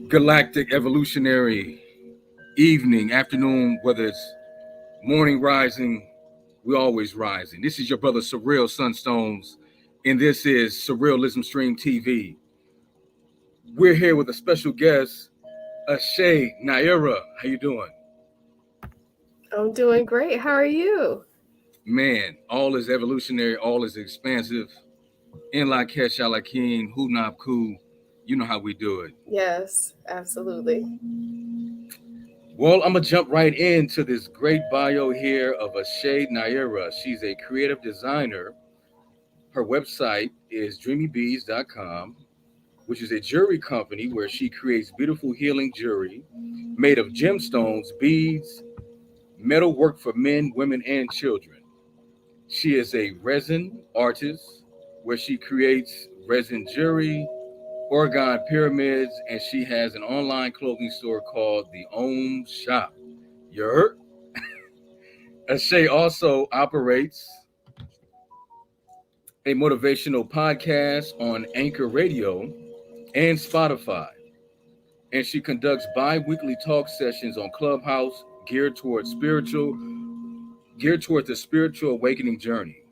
galactic evolutionary evening, afternoon, whether it's morning rising, we always rising. This is your brother Surreal Sunstones, and this is Surrealism Stream TV. We're here with a special guest, Eshe, Nhyira. How you doing? I'm doing great. How are you? Man, all is evolutionary, all is expansive. In la Kesh Alakim, Hu Nab Ku. You know how we do it. Yes, absolutely. Well, I'm gonna jump right into this great bio here of Eshe Nhyira. She's a creative designer. Her website is dreamybees.com, which is a jewelry company where she creates beautiful healing jewelry made of gemstones, beads, metal work for men, women, and children. She is a resin artist where she creates resin jewelry, orgone pyramids, and she has an online clothing store called the Om Shop. You heard? Eshe also operates a motivational podcast on Anchor Radio and Spotify. And she conducts bi-weekly talk sessions on Clubhouse geared towards the spiritual awakening journey,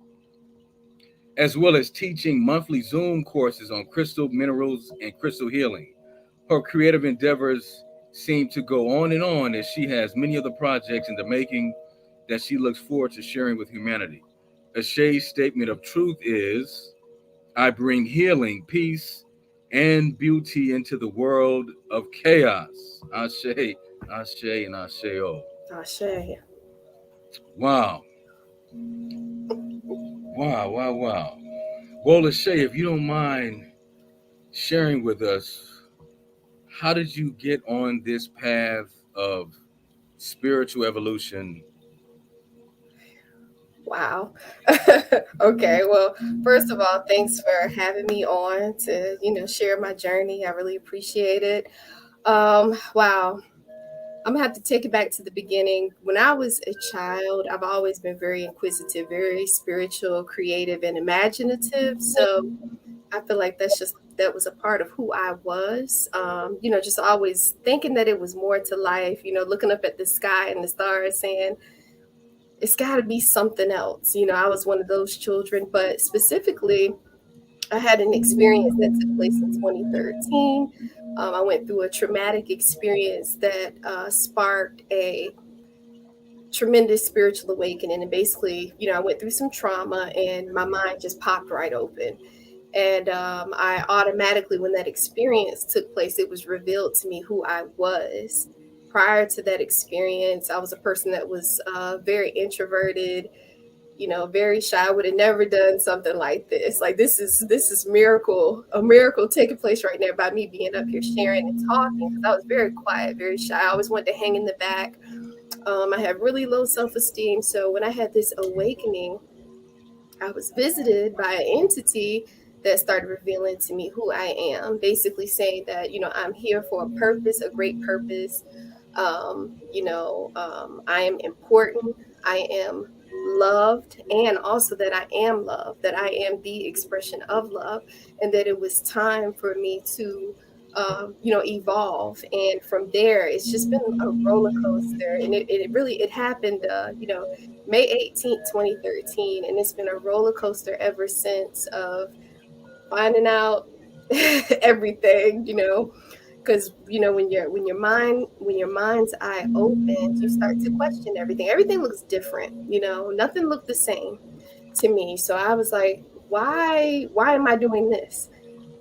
as well as teaching monthly Zoom courses on crystal minerals and crystal healing. Her creative endeavors seem to go on as she has many other projects in the making that she looks forward to sharing with humanity. Eshe's statement of truth is, I bring healing, peace, and beauty into the world of chaos. Ashe, Ashe, and Asheo. Ashe. Wow. Wow, wow, wow. Well, Eshe, if you don't mind sharing with us, how did you get on this path of spiritual evolution? Wow. Okay. Well, first of all, thanks for having me on to, share my journey. I really appreciate it. Wow. I'm gonna have to take it back to the beginning. When I was a child, I've always been very inquisitive, very spiritual, creative, and imaginative. So I feel like that was a part of who I was. Just always thinking that it was more to life, looking up at the sky and the stars saying, it's got to be something else. I was one of those children, but specifically, I had an experience that took place in 2013. I went through a traumatic experience that sparked a tremendous spiritual awakening. And basically, I went through some trauma and my mind just popped right open. And I automatically, when that experience took place, it was revealed to me who I was. Prior to that experience, I was a person that was very introverted, very shy. I would have never done something like this. Like this is a miracle taking place right now by me being up here sharing and talking, because I was very quiet, very shy. I always wanted to hang in the back. I had really low self-esteem. So when I had this awakening, I was visited by an entity that started revealing to me who I am, basically saying that, I'm here for a purpose, a great purpose. I am important. I am loved, and also that I am loved, that I am the expression of love, and that it was time for me to evolve. And from there, it's just been a roller coaster. And it happened, May 18th, 2013. And it's been a roller coaster ever since, of finding out everything, because when your mind's eye opens, you start to question everything looks different. Nothing looked the same to me. So I was like, why am I doing this?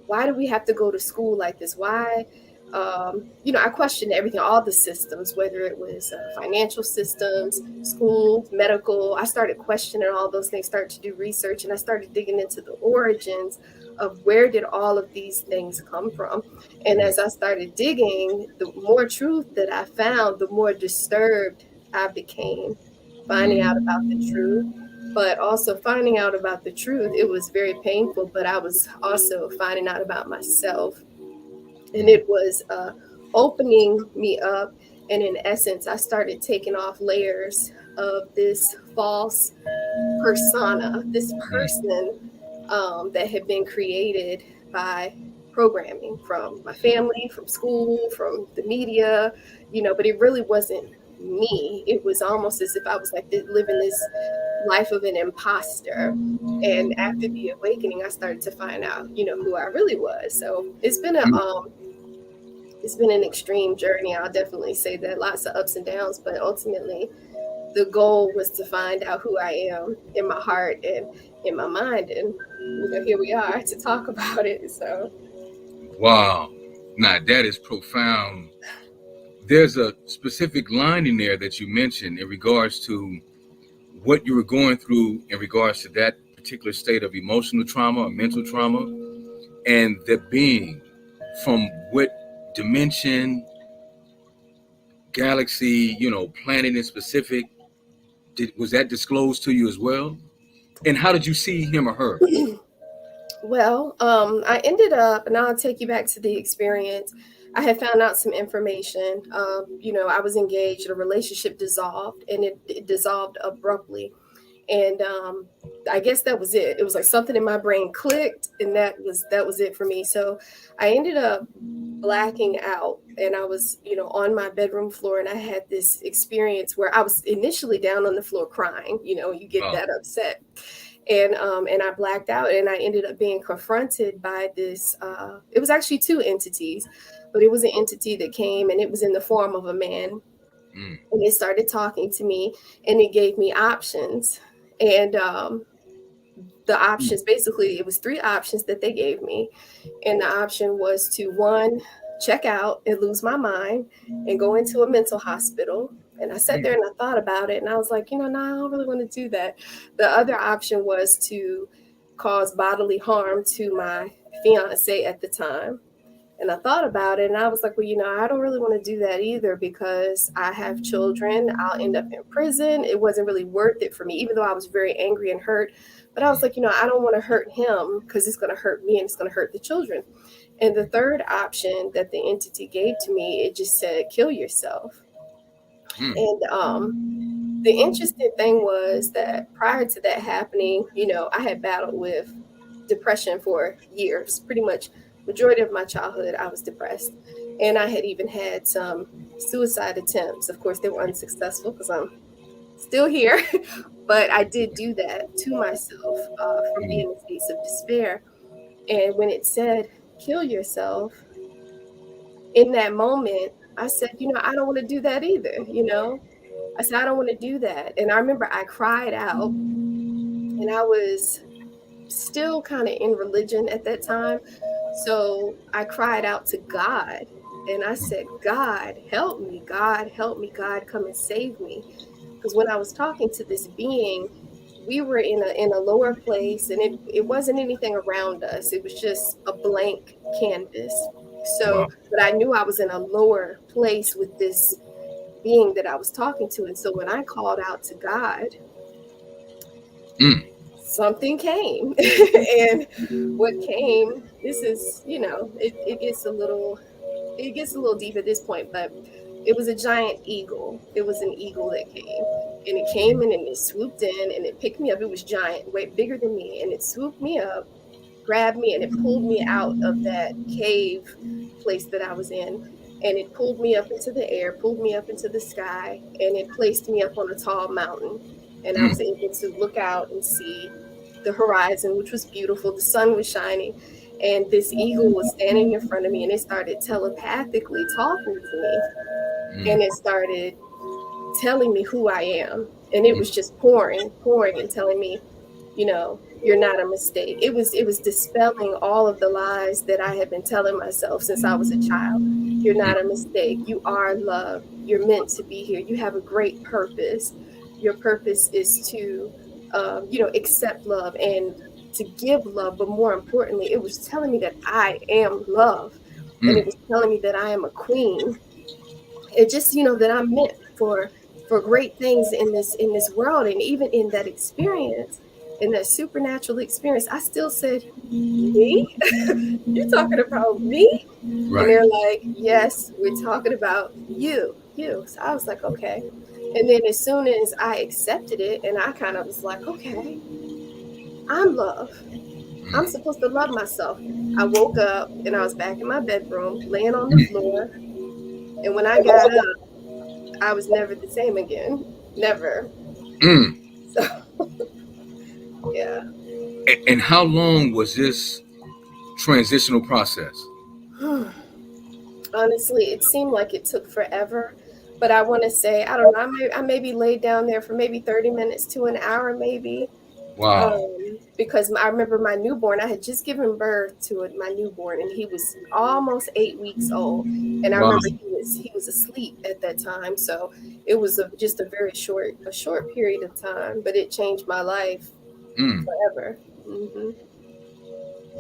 Why do we have to go to school like this? Why I questioned everything, all the systems, whether it was financial systems, schools, medical. I started questioning all those things, started to do research, and I started digging into the origins of where did all of these things come from. And as I started digging, the more truth that I found, the more disturbed I became, finding out about the truth. But also finding out about the truth, it was very painful, but I was also finding out about myself. And it was opening me up. And in essence, I started taking off layers of this false persona, this person that had been created by programming from my family, from school, from the media, but it really wasn't me. It was almost as if I was like living this life of an imposter. And after the awakening, I started to find out, who I really was. So it's been an extreme journey. I'll definitely say that, lots of ups and downs, but ultimately the goal was to find out who I am in my heart and in my mind. And, here we are to talk about it. So. Wow. Now, that is profound. There's a specific line in there that you mentioned in regards to what you were going through in regards to that particular state of emotional trauma or mental trauma, and the being from what dimension, galaxy, planet in specific, was that disclosed to you as well? And how did you see him or her? Well, I ended up, and I'll take you back to the experience. I had found out some information. I was engaged, a relationship dissolved, and it dissolved abruptly. And I guess that was it. It was like something in my brain clicked, and that was it for me. So I ended up blacking out, and I was, on my bedroom floor, and I had this experience where I was initially down on the floor crying. You get that upset. And I blacked out, and I ended up being confronted by this. It was actually two entities, but it was an entity that came, and it was in the form of a man. And it started talking to me, and it gave me options. And the options, basically, it was 3 options that they gave me. And the option was to, 1, check out and lose my mind and go into a mental hospital. And I sat there and I thought about it, and I was like, no, I don't really want to do that. The other option was to cause bodily harm to my fiance at the time. And I thought about it, and I was like, well, I don't really want to do that either, because I have children. I'll end up in prison. It wasn't really worth it for me, even though I was very angry and hurt. But I was like, I don't want to hurt him, because it's going to hurt me and it's going to hurt the children. And the third option that the entity gave to me, it just said, kill yourself. And the interesting thing was that prior to that happening, I had battled with depression for years. Pretty much majority of my childhood, I was depressed. And I had even had some suicide attempts. Of course, they were unsuccessful because I'm still here. But I did do that to myself from being in states of despair. And when it said, kill yourself, in that moment, I said, I don't want to do that either. I said, I don't want to do that. And I remember I cried out, and I was still kind of in religion at that time. So I cried out to God, and I said, God, help me. God, help me. God, come and save me. Because when I was talking to this being, we were in a lower place, and it wasn't anything around us. It was just a blank canvas. So, but I knew I was in a lower place with this being that I was talking to. And so when I called out to God, something came. And what came, this is, it gets a little deep at this point, but it was a giant eagle. It was an eagle that came, and it came in and it swooped in and it picked me up. It was giant, way bigger than me. And it swooped me up, grabbed me, and it pulled me out of that cave place that I was in. And it pulled me up into the air, pulled me up into the sky, and it placed me up on a tall mountain. And I was able to look out and see the horizon, which was beautiful. The sun was shining, and this eagle was standing in front of me, and it started telepathically talking to me. And it started telling me who I am. And it was just pouring and telling me, you're not a mistake. It was dispelling all of the lies that I had been telling myself since I was a child. You're not a mistake. You are loved. You're meant to be here. You have a great purpose. Your purpose is to, accept love and to give love. But more importantly, it was telling me that I am love. And it was telling me that I am a queen. It just, that I'm meant for great things in this world. And even in that experience, in that supernatural experience, I still said, me? You're talking about me? Right. And they're like, yes, we're talking about you. So I was like, okay. And then as soon as I accepted it, and I kind of was like, okay, I'm love. I'm supposed to love myself. I woke up and I was back in my bedroom, laying on the floor. And when I got up, I was never the same again. Never. Mm. So, yeah. And how long was this transitional process? Honestly, it seemed like it took forever. But I want to say, I don't know, I maybe laid down there for maybe 30 minutes to an hour, maybe. Wow. Because I remember my newborn, I had just given birth to my newborn, and he was almost 8 weeks old. And I Wow. remember he was asleep at that time. So it was just a short period of time, but it changed my life Mm. forever. Hmm.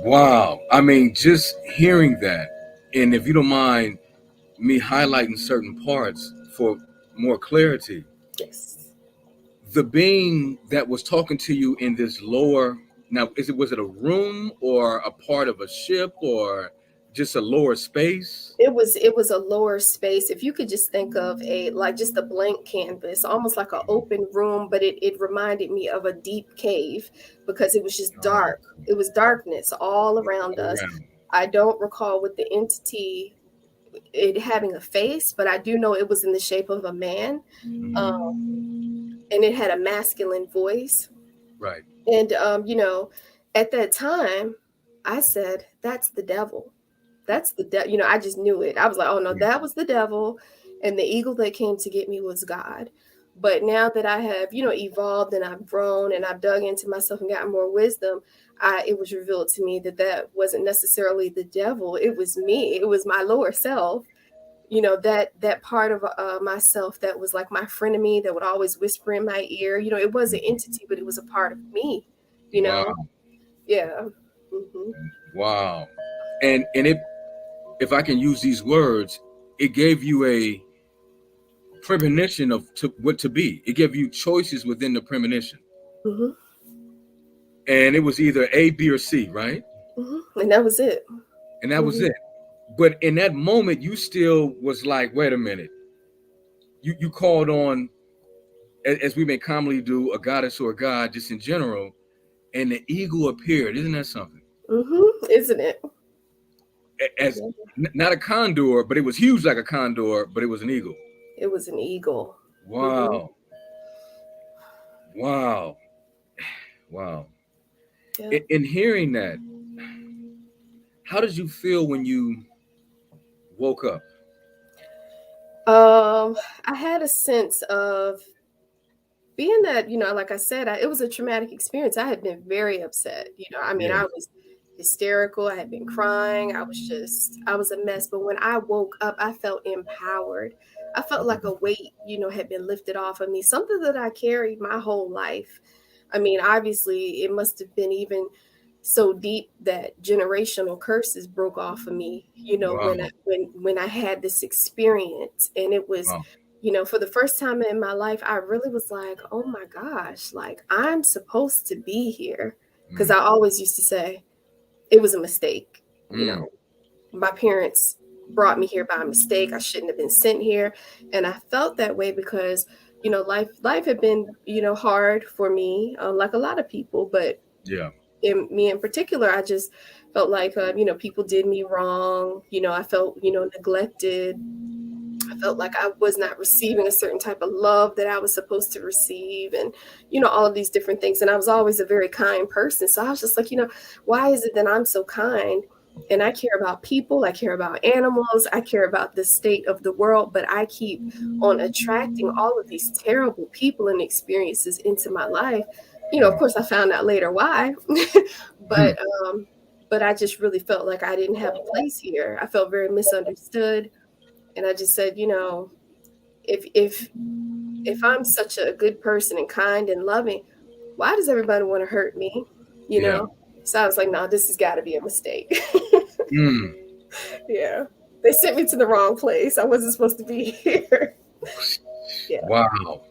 Wow. I mean, just hearing that, and if you don't mind me highlighting certain parts for more clarity, Yes. the being that was talking to you in this lower, now was it a room or a part of a ship or just a lower space? It was a lower space. If you could just think of a like just a blank canvas, almost like an open room, but it reminded me of a deep cave because it was just Oh, dark. It was darkness all around all us. around. I don't recall with the entity it having a face, but I do know it was in the shape of a man, um, and it had a masculine voice. Right. And at that time, I said, "That's the devil." That's the I just knew it. I was like, oh no, that was the devil, and the eagle that came to get me was God. But now that I have evolved and I've grown and I've dug into myself and gotten more wisdom, it was revealed to me that that wasn't necessarily the devil. It was me. It was my lower self. That part of myself that was like my frenemy that would always whisper in my ear. It was an entity, but it was a part of me. you Wow. know yeah. Hmm. Wow. And it, if I can use these words, it gave you a premonition of what to be. It gave you choices within the premonition. Hmm. And it was either A, B, or C, right? And that was it. And that was Hmm. it. But in that moment, you still was like, wait a minute. You called on, as we may commonly do, a goddess or a god, just in general, and the eagle appeared. Isn't that something? Isn't it? As Yeah. not a condor, but it was huge like a condor, but it was an eagle. It was an eagle. Hmm. Wow. Wow. Wow. Yeah. In hearing that, how did you feel when you woke up? I had a sense of being that, like I said, it was a traumatic experience. I had been very upset. I mean, Yeah. I was hysterical. I had been crying. I was a mess. But when I woke up, I felt empowered. I felt like a weight, had been lifted off of me, something that I carried my whole life. I mean, obviously, it must have been even so deep that generational curses broke off of me, Wow. when I had this experience. And it was, Wow. for the first time in my life, I really was like, oh my gosh, like I'm supposed to be here. Because Mm. I always used to say it was a mistake. You Mm. know, my parents brought me here by mistake. I shouldn't have been sent here. And I felt that way because, life had been, hard for me, like a lot of people. But Yeah. in me in particular, I just felt like, people did me wrong. I felt, neglected. I felt like I was not receiving a certain type of love that I was supposed to receive, and all of these different things. And I was always a very kind person, so I was just like, why is it that I'm so kind and I care about people, I care about animals, I care about the state of the world, but I keep on attracting all of these terrible people and experiences into my life. Of course, I found out later why, but Mm. um, but I just really felt like I didn't have a place here. I felt very misunderstood, and I just said, if I'm such a good person and kind and loving, why does everybody want to hurt me? You Yeah. know? So I was like, no, this has got to be a mistake. Mm. Yeah. They sent me to the wrong place. I wasn't supposed to be here. Yeah. Wow.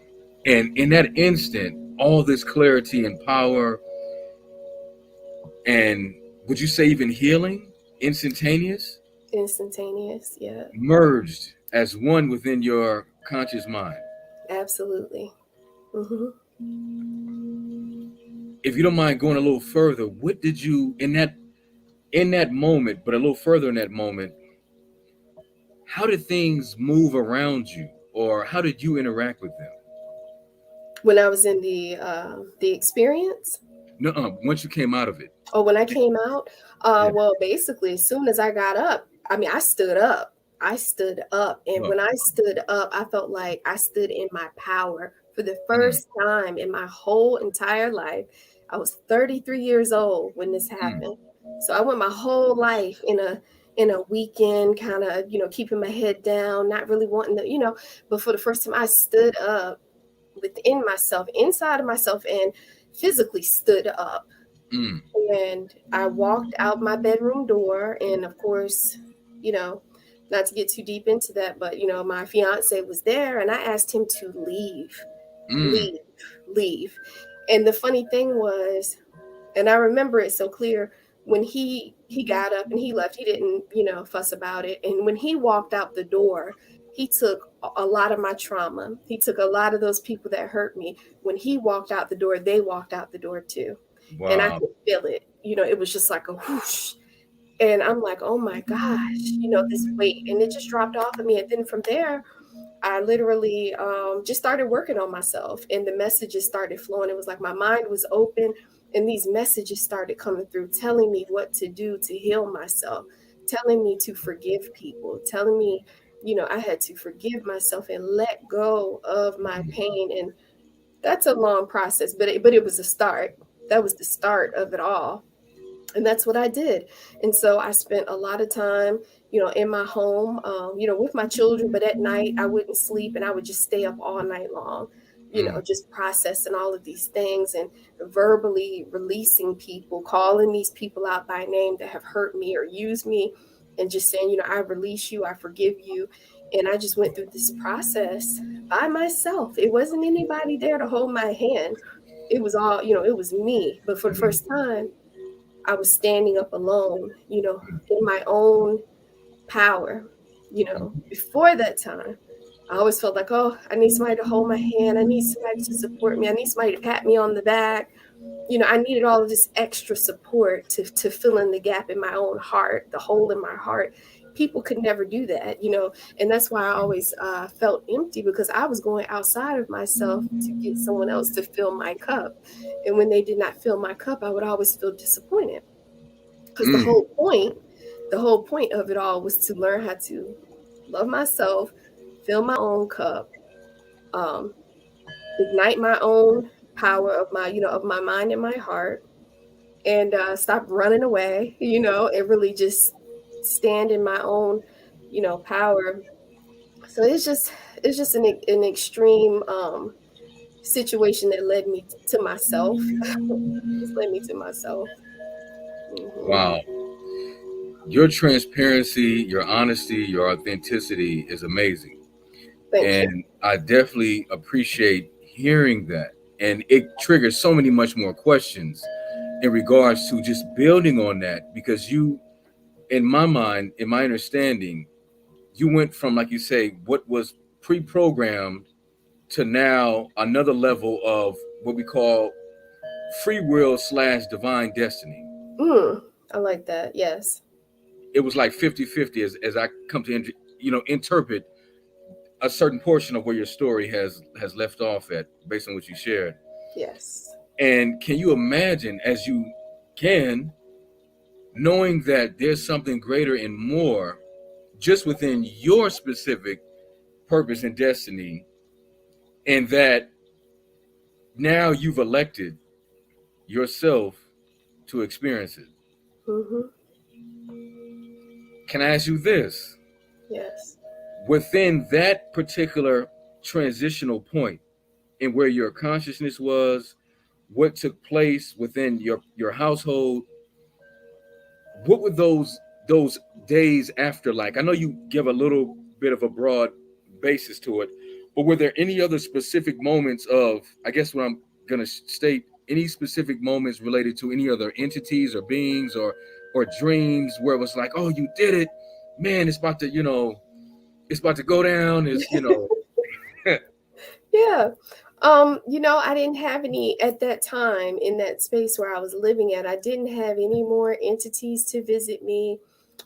And in that instant, all this clarity and power, and would you say even healing, instantaneous, Instantaneous. Yeah. merged as one within your conscious mind. Absolutely. Hmm. if you don't mind going a little further, what did you in that moment, but a little further in that moment, how did things move around you, or how did you interact with them? When I was in the experience. No, once you came out of it. Oh, when I came out, Yeah. well, basically, as soon as I got up, I mean, I stood up. I stood up. And Oh. when I stood up, I felt like I stood in my power for the Mm, first time in my whole entire life. I was 33 years old when this mm, happened. So I went my whole life in a weekend, kind of, keeping my head down, not really wanting to, but for the first time I stood up within myself, inside of myself, and physically stood up. mm, And I walked out my bedroom door, and of course, you know, not to get too deep into that, but my fiance was there, and I asked him to leave, mm, leave, leave. And the funny thing was, and I remember it so clear, when he got up and he left, he didn't, fuss about it. And when he walked out the door, he took a lot of my trauma. He took a lot of those people that hurt me. When he walked out the door, they walked out the door too. And I wow. could feel it. It was just like a whoosh. And I'm like, oh my gosh, this weight. And it just dropped off of me. And then from there, I literally just started working on myself, and the messages started flowing. It was like my mind was open, and these messages started coming through, telling me what to do to heal myself, telling me to forgive people, telling me, I had to forgive myself and let go of my pain. And that's a long process, but it was a start. That was the start of it all. And that's what I did. And so I spent a lot of time, in my home, with my children. But at night, I wouldn't sleep, and I would just stay up all night long, Mm, just processing all of these things and verbally releasing people, calling these people out by name that have hurt me or used me, and just saying, I release you, I forgive you. And I just went through this process by myself. It wasn't anybody there to hold my hand. It was all, it was me. But for the first time, I was standing up alone, in my own power. Before that time, I always felt like, oh, I need somebody to hold my hand. I need somebody to support me. I need somebody to pat me on the back. I needed all of this extra support to fill in the gap in my own heart, the hole in my heart. People could never do that, and that's why I always felt empty, because I was going outside of myself to get someone else to fill my cup. And when they did not fill my cup, I would always feel disappointed, because the mm, whole point of it all was to learn how to love myself, fill my own cup, um, ignite my own power of my mind and my heart, and stop running away, and really just stand in my own, power. So it's just an extreme situation that led me to myself. Just led me to myself. Hmm. wow. Your transparency, your honesty, your authenticity is amazing. Thank you. And I definitely appreciate hearing that. And it triggers so many much more questions in regards to just building on that, because you, in my mind, in my understanding, you went from, like you say, what was pre-programmed to now another level of what we call free will slash divine destiny. Mm, I like that. Yes. It was like 50-50 as I come to interpret a certain portion of where your story has left off at, based on what you shared. Yes. And can you imagine, as you can, knowing that there's something greater and more just within your specific purpose and destiny, and that now you've elected yourself to experience it? Hmm. Can I ask you this? Yes. Within that particular transitional point in where your consciousness was, what took place within your household, what were those days after like? I know you give a little bit of a broad basis to it, but were there any other specific moments of, I guess what I'm going to state, any specific moments related to any other entities or beings or dreams where it was like, oh, you did it, man, it's about to, it's about to go down, it's Yeah. I didn't have any at that time in that space where I was living at. I didn't have any more entities to visit me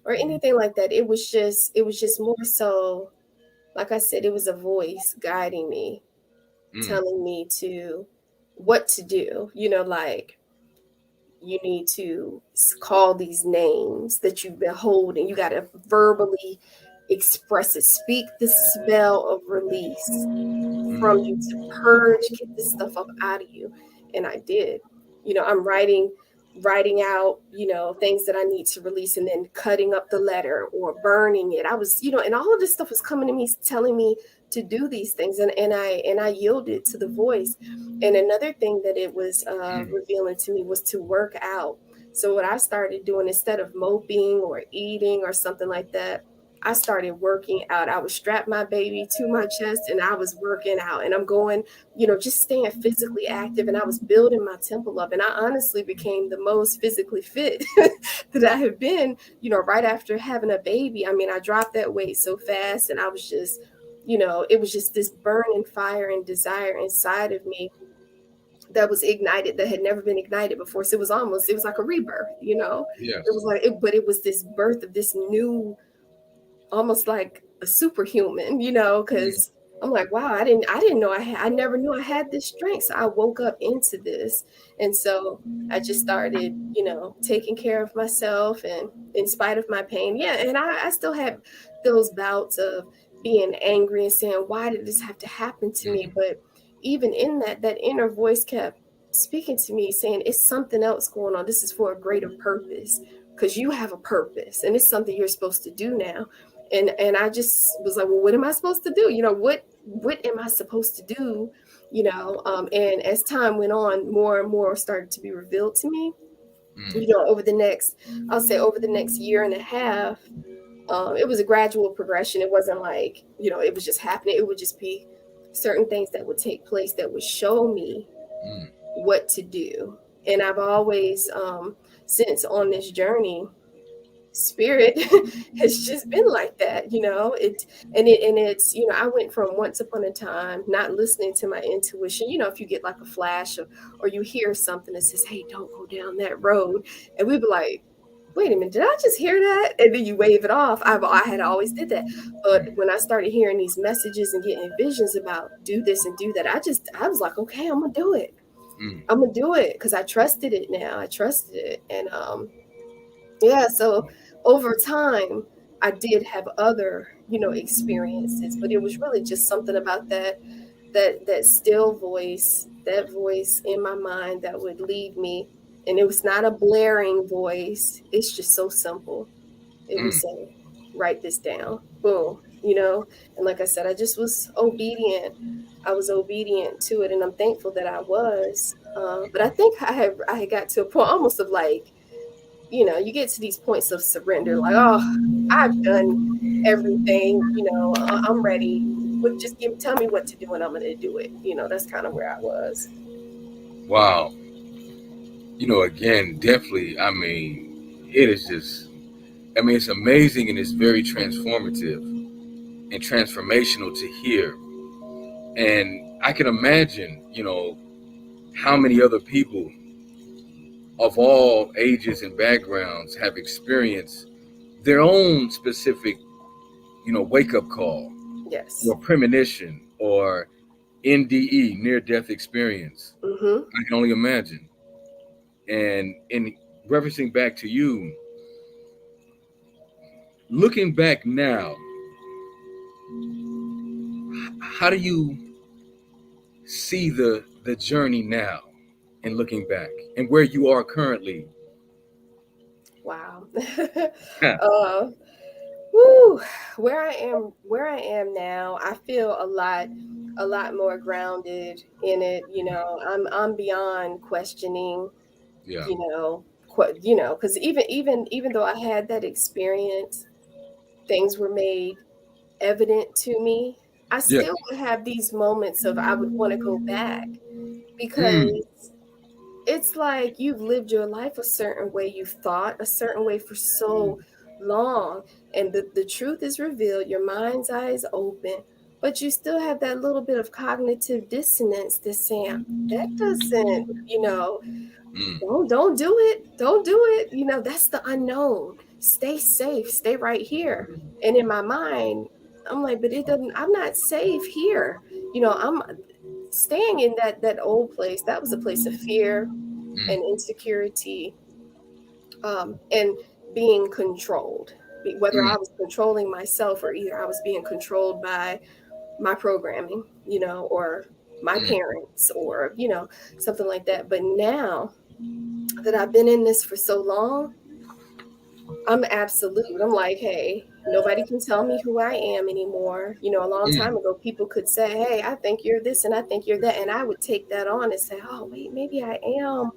or Mhm. anything like that. It was just more so, like I said, it was a voice guiding me, Mm. telling me to what to do. Like you need to call these names that you've been holding. You got to verbally express it. Speak the spell of release from you to purge, get this stuff up out of you. And I did. I'm writing out, things that I need to release and then cutting up the letter or burning it. I was, and all of this stuff was coming to me, telling me to do these things. And I yielded to the voice. And another thing that it was Mm. revealing to me was to work out. So what I started doing, instead of moping or eating or something like that, I started working out. I would strap my baby to my chest and I was working out, and I'm going, just staying physically active. And I was building my temple up. And I honestly became the most physically fit that I have been, right after having a baby. I mean, I dropped that weight so fast, and I was just, it was just this burning fire and desire inside of me that was ignited, that had never been ignited before. So it was like a rebirth. It Yes. was like, but it was this birth of this new, almost like a superhuman, Mm. because I'm like, wow, I didn't know I never knew I had this strength. So I woke up into this. And so I just started, taking care of myself, and in spite of my pain. Yeah. And I still have those bouts of being angry and saying, why did this have to happen to me? Mhm. But even in that inner voice kept speaking to me, saying, it's something else going on. This is for a greater purpose, because you have a purpose and it's something you're supposed to do now. And I just was like, well, what am I supposed to do? What am I supposed to do? And as time went on, more and more started to be revealed to me. Mm. I'll say over the next year and a half, it was a gradual progression. It wasn't like, it was just happening. It would just be certain things that would take place that would show me Mm. what to do. And I've always, since on this journey, spirit has just been like that. It's, I went from once upon a time not listening to my intuition. If you get like a flash, or you hear something that says, hey, don't go down that road, and we'd be like, wait a minute, did I just hear that? And then you wave it off. I had always did that. But when I started hearing these messages and getting visions about do this and do that, I was like, okay, I'm gonna do it. Mm. I'm gonna do it, because I trusted it now. I trusted it. And yeah, so over time, I did have other, experiences, but it was really just something about that still voice, that voice in my mind that would lead me. And it was not a blaring voice. It's just so simple. It would Mm. say, write this down. Boom. And like I said, I just was obedient. I was obedient to it, and I'm thankful that I was. But I think I had got to a point almost of like, you get to these points of surrender, like, oh, I've done everything, I'm ready. But just tell me what to do, and I'm going to do it. That's kind of where I was. Wow. Again, definitely. I mean, it is just. I mean, it's amazing and it's very transformative and transformational to hear. And I can imagine, how many other people of all ages and backgrounds have experienced their own specific, wake up call Yes. or premonition or NDE, near death experience. Mm-hmm. I can only imagine. And in referencing back to you, looking back now, how do you see the journey now and looking back and where you are currently? Wow. Yeah. uh, woo, where I am now, I feel a lot more grounded in it. I'm beyond questioning, Yeah. because even though I had that experience, things were made evident to me. I Yeah. still would have these moments of I would want to go back, Mm. because it's like you've lived your life a certain way, you've thought a certain way for so long, and the truth is revealed, your mind's eye is open, but you still have that little bit of cognitive dissonance that's saying that doesn't, Mm. don't do it. Don't do it. That's the unknown. Stay safe. Stay right here. And in my mind, I'm like, but it doesn't, I'm not safe here. I'm staying in that old place. That was a place of fear and Mm. insecurity, and being controlled. Whether I Mm. was controlling myself or either I was being controlled by my programming, or my Mm. parents, or something like that. But now that I've been in this for so long, I'm absolute. I'm like, hey, nobody can tell me who I am anymore. A long Mm. time ago, people could say, hey, I think you're this and I think you're that. And I would take that on and say, oh, wait, maybe I am,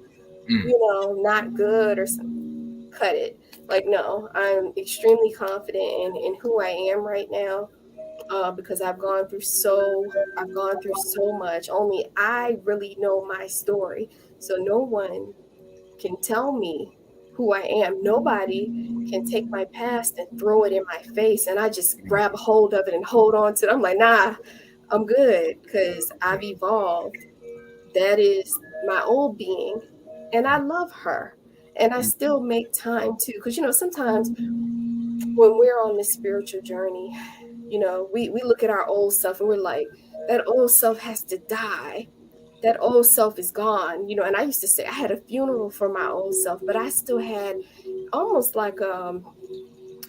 Mm. not good or something. Cut it. Like, no, I'm extremely confident in who I am right now. Because I've gone through so much. Only I really know my story. So no one can tell me who I am. Nobody can take my past and throw it in my face and I just grab a hold of it and hold on to it. I'm like, nah, I'm good because I've evolved. That is my old being. And I love her. And I Mm. still make time to, because sometimes when we're on this spiritual journey, we look at our old self and we're like, that old self has to die. That old self is gone. And I used to say I had a funeral for my old self, but I still had almost like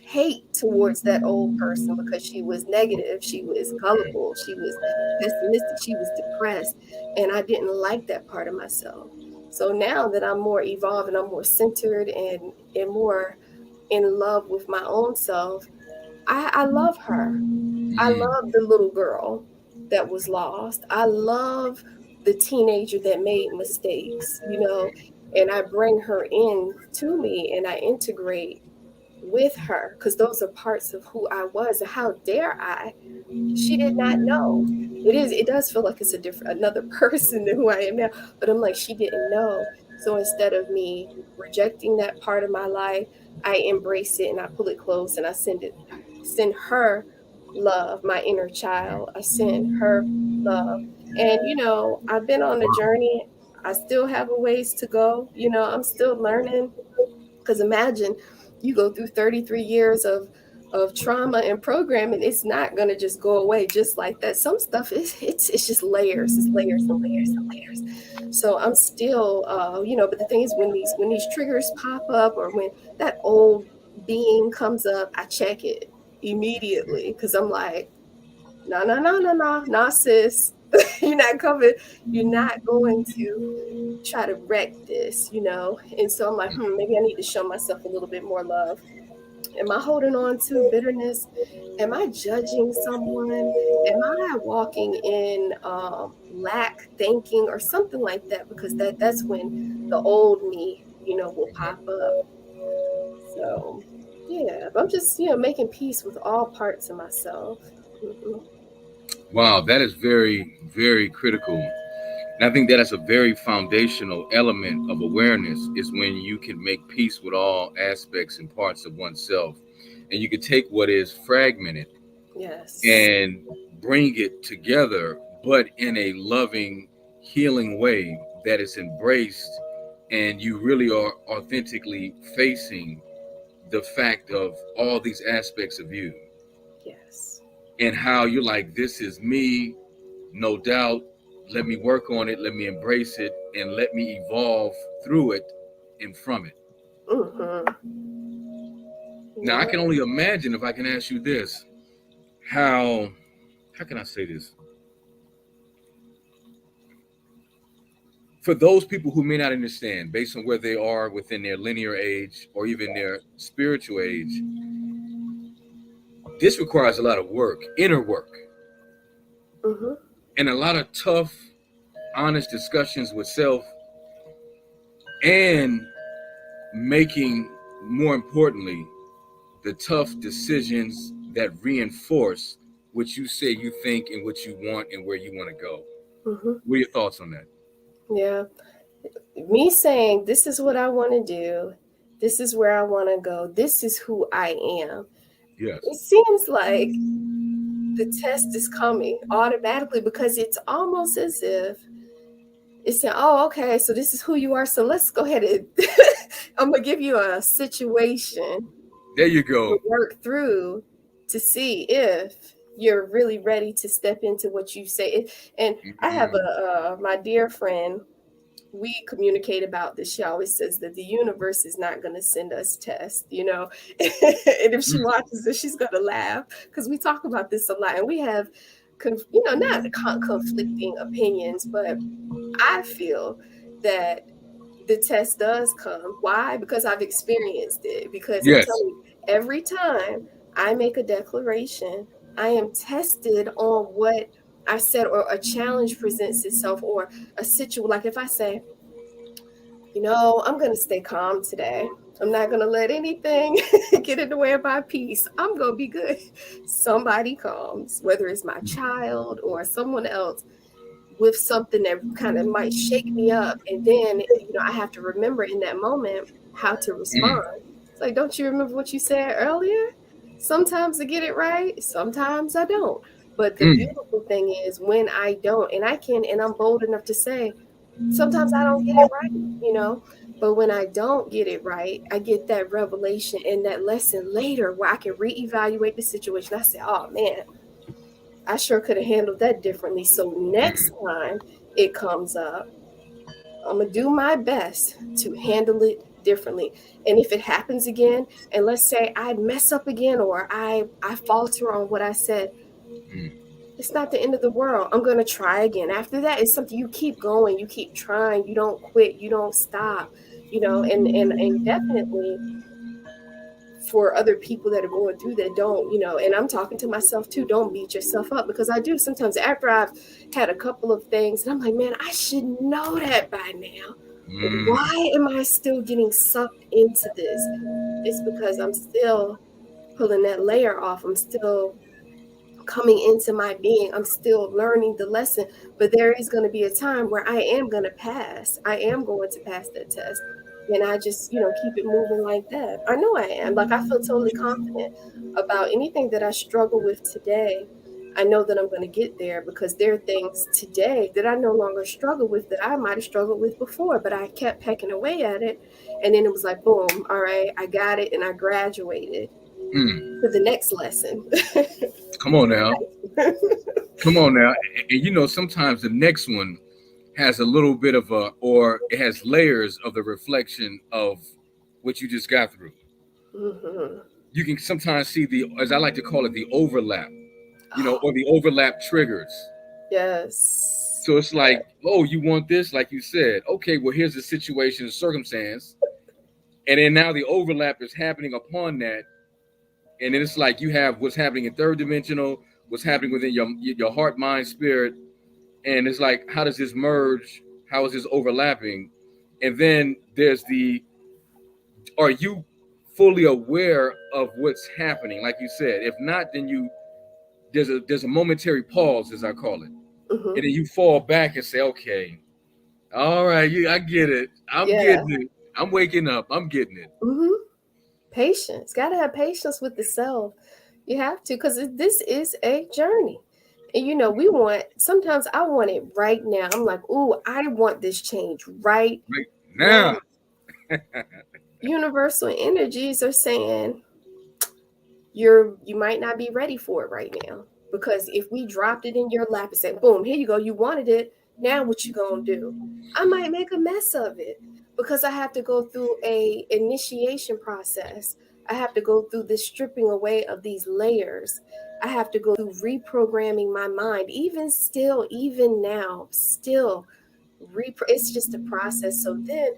hate towards that old person because she was negative, she was gullible, she was pessimistic, she was depressed, and I didn't like that part of myself. So now that I'm more evolved and I'm more centered and more in love with my own self, I love her. I Mm. love the little girl that was lost. I love the teenager that made mistakes, and I bring her in to me and I integrate with her because those are parts of who I was. And how dare I? She did not know. It does feel like it's another person than who I am now. But I'm like, she didn't know. So instead of me rejecting that part of my life, I embrace it and I pull it close and I send her love, my inner child. I send her love. And I've been on a journey. I still have a ways to go. I'm still learning. Because imagine you go through 33 years of trauma and programming, it's not going to just go away just like that. Some stuff it's just layers, it's layers and layers and layers. So I'm still, but the thing is, when these triggers pop up or when that old being comes up, I check it immediately because I'm like, no, no, no, no, no, no, sis, you're not coming, you're not going to try to wreck this. And so I'm like, maybe I need to show myself a little bit more love. Am I holding on to bitterness? Am I judging someone? Am I walking in lack thinking or something like that? Because that's when the old me, will pop up. So yeah, but I'm just, making peace with all parts of myself. Hmm. Wow, that is very, very critical. And I think that is a very foundational element of awareness is when you can make peace with all aspects and parts of oneself. And you can take what is fragmented Yes. and bring it together, but in a loving, healing way that is embraced. And you really are authentically facing the fact of all these aspects of you Yes. and how you're like, this is me, no doubt. Let me work on it. Let me embrace it and let me evolve through it and from it. Hmm. Now, I Yeah. can only imagine if I can ask you this, how can I say this? For those people who may not understand, based on where they are within their linear age or even their spiritual age, this requires a lot of work, inner work, Hmm. and a lot of tough, honest discussions with self and making, more importantly, the tough decisions that reinforce what you say you think and what you want and where you want to go. Hmm. What are your thoughts on that? Yeah. Me saying, this is what I want to do, this is where I want to go, this is who I am. Yes. It seems like the test is coming automatically, because it's almost as if it's saying, oh, okay, so this is who you are. So let's go ahead and I'm going to give you a situation There you go. to work through to see if you're really ready to step into what you say. And I have my dear friend, we communicate about this. She always says that the universe is not going to send us tests, and if she watches this, she's going to laugh, because we talk about this a lot, and we have, not conflicting opinions, but I feel that the test does come. Why? Because I've experienced it. Because I'm Yes. telling you, every time I make a declaration, I am tested on what I said, or a challenge presents itself, or a situation. Like if I say, I'm going to stay calm today. I'm not going to let anything get in the way of my peace. I'm going to be good. Somebody comes, whether it's my child or someone else, with something that kind of might shake me up. And then, I have to remember in that moment how to respond. It's like, don't you remember what you said earlier? Sometimes I get it right, sometimes I don't. But the beautiful thing is when I don't, and I'm bold enough to say, sometimes I don't get it right, but when I don't get it right, I get that revelation and that lesson later where I can reevaluate the situation. I say, oh man, I sure could have handled that differently. So next time it comes up, I'm going to do my best to handle it differently. And if it happens again, and let's say I mess up again, or I falter on what I said, it's not the end of the world. I'm going to try again. After that, it's something you keep going, you keep trying, you don't quit, you don't stop, and definitely for other people that are going through that, don't, and I'm talking to myself too, don't beat yourself up, because I do sometimes after I've had a couple of things and I'm like, man, I should know that by now. Why am I still getting sucked into this? It's because I'm still pulling that layer off. I'm still coming into my being. I'm still learning the lesson, but there is going to be a time where I am going to pass. I am going to pass that test. And I just, keep it moving like that. I know I am. Like, I feel totally confident about anything that I struggle with today. I know that I'm going to get there, because there are things today that I no longer struggle with that I might have struggled with before, but I kept pecking away at it. And then it was like, boom, all right, I got it. And I graduated to the next lesson. Come on now. Come on now. And sometimes the next one has a little bit of or it has layers of the reflection of what you just got through. You can sometimes see as I like to call it, the overlap, or the overlap triggers. Yes. So it's like, oh, you want this, like you said. Okay, well, here's the situation, the circumstance. And then now the overlap is happening upon that. And then it's like you have what's happening in third dimensional, what's happening within your heart, mind, spirit. And it's like, how does this merge? How is this overlapping? And then there's are you fully aware of what's happening? Like you said, if not, then there's a momentary pause, as I call it. And then you fall back and say, okay, all right, I get it. I'm getting it. I'm waking up. I'm getting it. Patience. Got to have patience with the self. You have to, because this is a journey. And sometimes I want it right now. I'm like, ooh, I want this change right now. Universal energies are saying you might not be ready for it right now. Because if we dropped it in your lap and said, boom, here you go, you wanted it, now what you gonna do? I might make a mess of it, because I have to go through a initiation process. I have to go through this stripping away of these layers. I have to go through reprogramming my mind. Even now, it's just a process. So then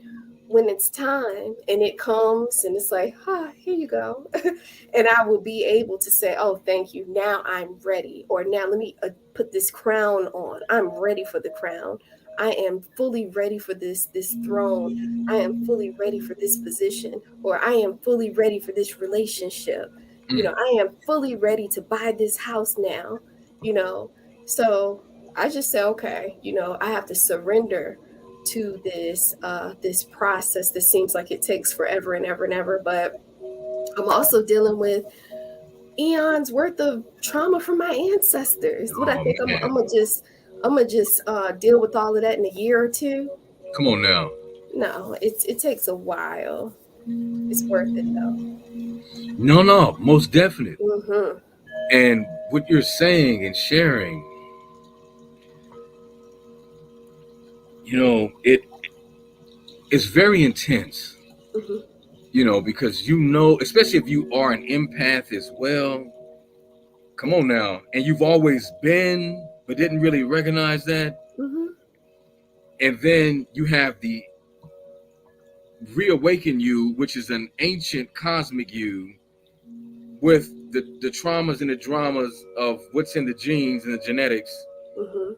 when it's time and it comes and it's like, here you go. And I will be able to say, oh, thank you. Now I'm ready. Or now let me put this crown on. I'm ready for the crown. I am fully ready for this throne. I am fully ready for this position. Or I am fully ready for this relationship. I am fully ready to buy this house now. So I just say, okay, I have to surrender to this process that seems like it takes forever and ever and ever. But I'm also dealing with eons worth of trauma from my ancestors. What I Oh think man, I'm gonna just deal with all of that in a year or two. come on now. No, it takes a while. It's worth it though. No, no, most definite. Mhm. And what you're saying and sharing, it is very intense. Mhm. Because especially if you are an empath as well. Come on now, and you've always been, but didn't really recognize that. Mhm. And then you have the reawaken you, which is an ancient cosmic you, with the traumas and the dramas of what's in the genes and the genetics, Mhm.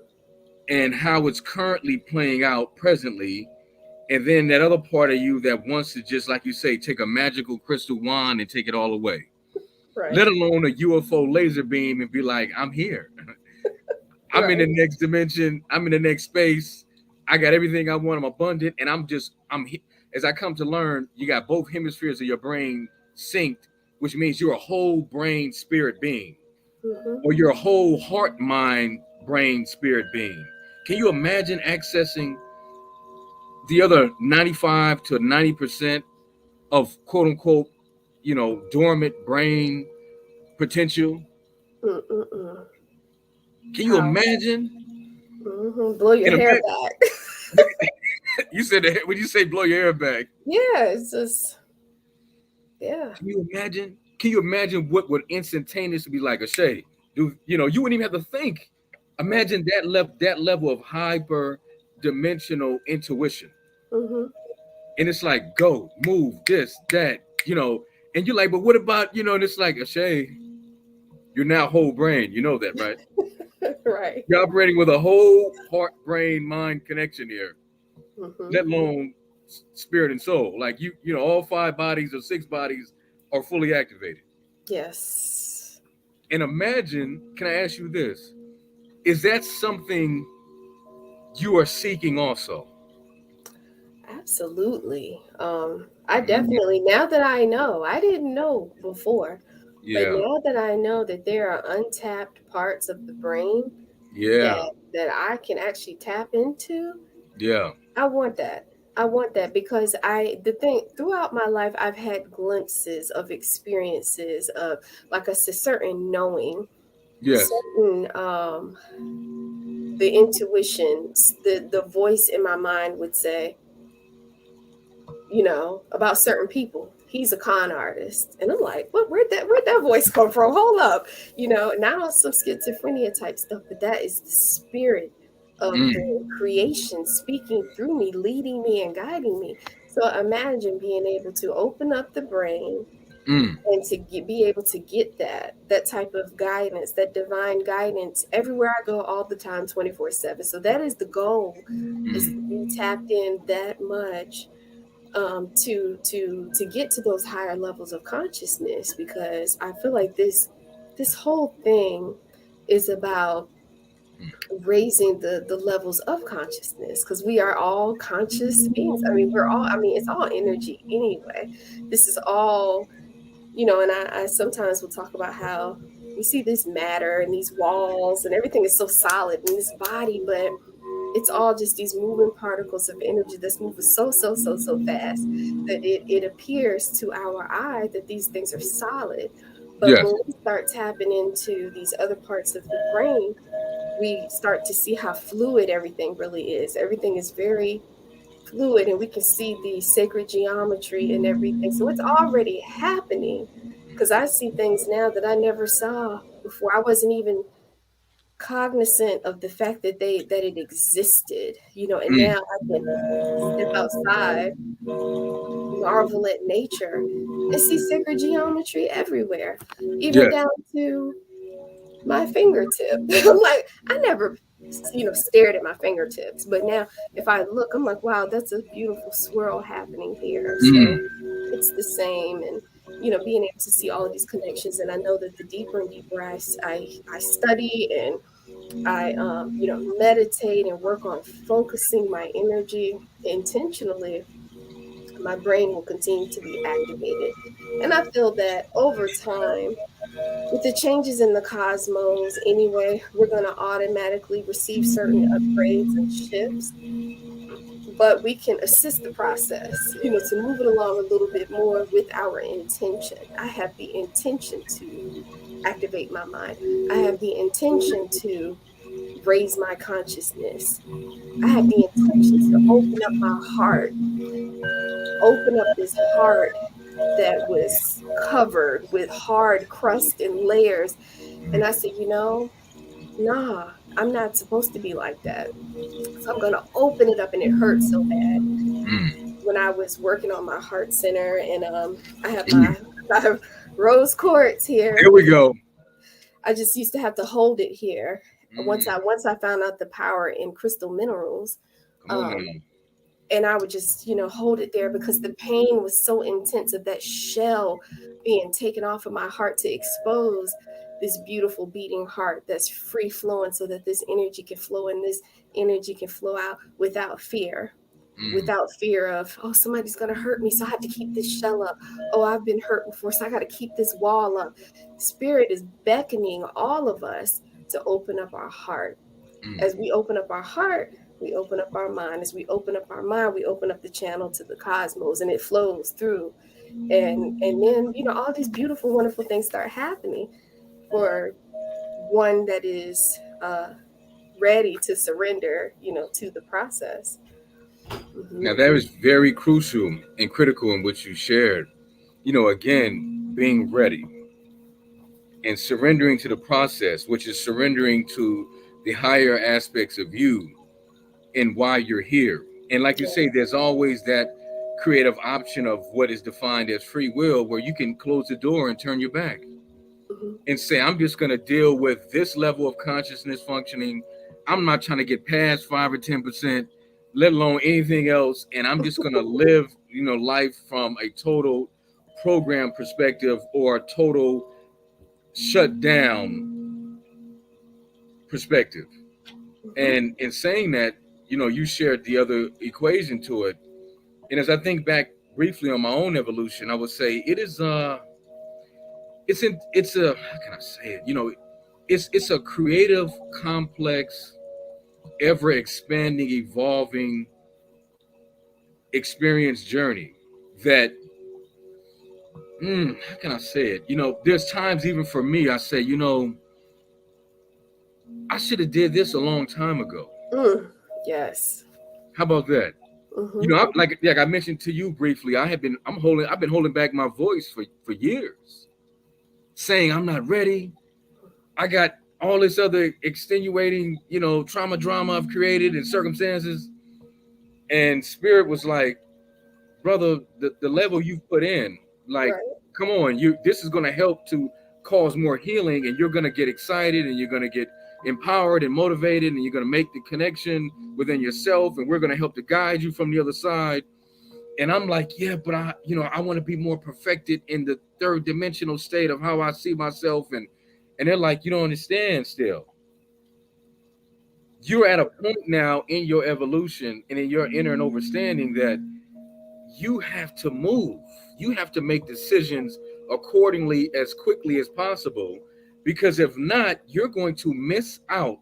and how it's currently playing out presently. And then that other part of you that wants to, just like you say, take a magical crystal wand and take it all away, let Right. alone a UFO laser beam, and be like, I'm here. I'm in the Right. next dimension. I'm in the next space. I got everything I want. I'm abundant. And as I come to learn, you got both hemispheres of your brain synced, which means you're a whole brain spirit being, Mhm. or you're a whole heart, mind, brain, spirit being. Can you imagine accessing the other 95 to 90% of quote unquote, dormant brain potential? Mm-mm-mm. Can you Powerful. imagine? Mhm. Blow your And hair imagine, back. you said that when you say blow your hair back. Yeah, it's just yeah. Can you imagine what would instantaneously be like? Eshe, you wouldn't even have to think. Right. Imagine that level of hyper dimensional intuition. Mhm. And it's like, go, move, this, that, and you're like, but what about, and it's like, Eshe, you're now whole brain. You know that, right? Right. You're operating with a whole heart, brain, mind connection here, Mhm. let alone spirit and soul. Like all five bodies or six bodies are fully activated. Yes. And imagine, can I ask you this? Is that something you are seeking also? Absolutely. I Mm, definitely, now that I know, I didn't know before, but yeah, now that I know that there are untapped parts of the brain yeah, that I can actually tap into, yeah, I want that. I want that because the thing throughout my life, I've had glimpses of experiences of, like I said, certain knowing, yes, certain the intuitions, the voice in my mind would say, about certain people. He's a con artist. And I'm like, what, where'd that voice come from? Hold up. Not on some schizophrenia type stuff, but that is the spirit of the mm, creation speaking through me, leading me and guiding me. So imagine being able to open up the brain mm, and to be able to get that type of guidance, that divine guidance everywhere I go all the time, 24/7. So that is the goal, is to be mm, tapped in that much, to get to those higher levels of consciousness, because I feel like this whole thing is about raising the levels of consciousness, because we are all conscious beings. It's all energy anyway. This is all, and I sometimes will talk about how we see this matter and these walls and everything is so solid in this body, but it's all just these moving particles of energy that's moving so, so, so, so fast that it appears to our eye that these things are solid. But yes, when we start tapping into these other parts of the brain, we start to see how fluid everything really is. Everything is very fluid, and we can see the sacred geometry and everything. So it's already happening, because I see things now that I never saw before. I wasn't even cognizant of the fact that it existed, and now mm, I can step outside, marvel at nature, and see sacred geometry everywhere, even yes, down to my fingertip. I'm like, I never, stared at my fingertips, but now if I look, I'm like, wow, that's a beautiful swirl happening here. So mm, it's the same, and being able to see all of these connections, and I know that the deeper and deeper I study and I, meditate and work on focusing my energy intentionally, my brain will continue to be activated. And I feel that over time, with the changes in the cosmos anyway, we're going to automatically receive certain upgrades and shifts, but we can assist the process, to move it along a little bit more with our intention. I have the intention to activate my mind. I have the intention to raise my consciousness. I have the intention to open up my heart, open up this heart that was covered with hard crust and layers. And I said, nah, I'm not supposed to be like that. So I'm going to open it up, and it hurts so bad. Mm. When I was working on my heart center, and I have my rose quartz here. There we go. I just used to have to hold it here. Once Mm. I found out the power in crystal minerals, Come on um, now. and I would just, hold it there because the pain was so intense of that shell being taken off of my heart to expose this beautiful beating heart that's free flowing, so that this energy can flow, and this energy can flow out without fear. Mm. Without fear of, oh, somebody's going to hurt me, so I have to keep this shell up. Oh, I've been hurt before, so I got to keep this wall up. Spirit is beckoning all of us to open up our heart. As Mm. we open up our heart, we open up our mind. As we open up our mind, we open up the channel to the cosmos, and it flows through. And then, all these beautiful, wonderful things start happening for one that is ready to surrender, to the process. Now Mm-hmm. that is very crucial and critical in what you shared. Again, being ready and surrendering to the process, which is surrendering to the higher aspects of you and why you're here. And like you Yeah. say, there's always that creative option of what is defined as free will, where you can close the door and turn your back Mm-hmm. and say, I'm just going to deal with this level of consciousness functioning. I'm not trying to get past 5 or 10%, let alone anything else. And I'm just going to live, life from a total program perspective, or a total shut down perspective. Mm-hmm. And in saying that, you shared the other equation to it. And as I think back briefly on my own evolution, I would say it is it's a how can I say it? It's a creative, complex, ever expanding, evolving experience journey that how can I say it? There's times even for me I say, I should have did this a long time ago. Mm. Yes. How about that? Mm-hmm. Like I mentioned to you briefly, I've been holding back my voice for years, saying I'm not ready. I got all this other extenuating, trauma drama I've created and circumstances. And Spirit was like, brother, the level you've put in, like, Right. come on, this is gonna help to cause more healing, and you're gonna get excited, and you're gonna get empowered and motivated, and you're gonna make the connection within yourself, and we're gonna help to guide you from the other side. And I'm like, yeah, but I want to be more perfected in the third dimensional state of how I see myself. And they're like, you don't understand still. You're at a point now in your evolution and in your inner and understanding that you have to move. You have to make decisions accordingly as quickly as possible. Because if not, you're going to miss out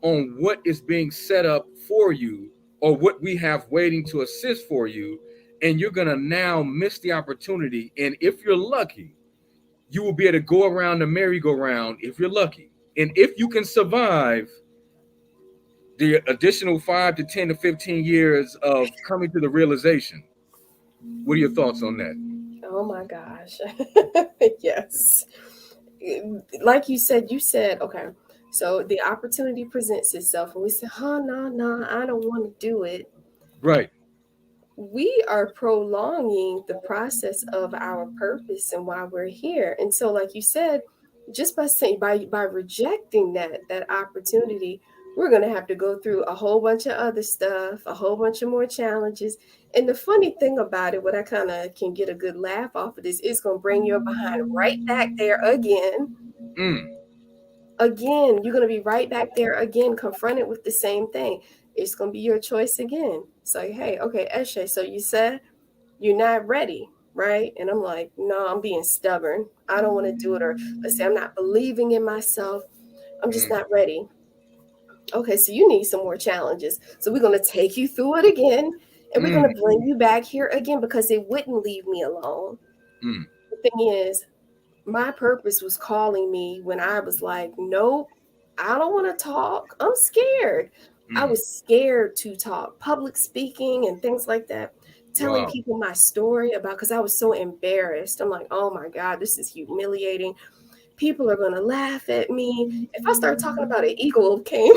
on what is being set up for you, or what we have waiting to assist for you. And you're going to now miss the opportunity. And if you're lucky, you will be able to go around the merry-go-round if you're lucky. And if you can survive the additional 5 to 10 to 15 years of coming to the realization. What are your thoughts on that? Oh my gosh. Yes. Like you said, okay, so the opportunity presents itself, and we say, no, I don't want to do it. Right. We are prolonging the process of our purpose and why we're here. And so, like you said, just by saying, by rejecting that opportunity, we're going to have to go through a whole bunch of other stuff, a whole bunch of more challenges. And the funny thing about it, what I kind of can get a good laugh off of this, is going to bring your behind right back there again. Mm. Again, you're going to be right back there again, confronted with the same thing. It's going to be your choice again. So, hey, okay, Eshe, so you said you're not ready, right? And I'm like, no, I'm being stubborn. I don't want to do it. Or let's say I'm not believing in myself. I'm just not ready. Okay, so you need some more challenges. So we're going to take you through it again, and we're going to bring you back here again because it wouldn't leave me alone. The thing is, my purpose was calling me when I was like, nope, I don't want to talk. I'm scared. I was scared to talk, public speaking and things like that, telling people my story about, because I was so embarrassed. I'm like, oh my God, this is humiliating. People are going to laugh at me. If I start talking about an eagle came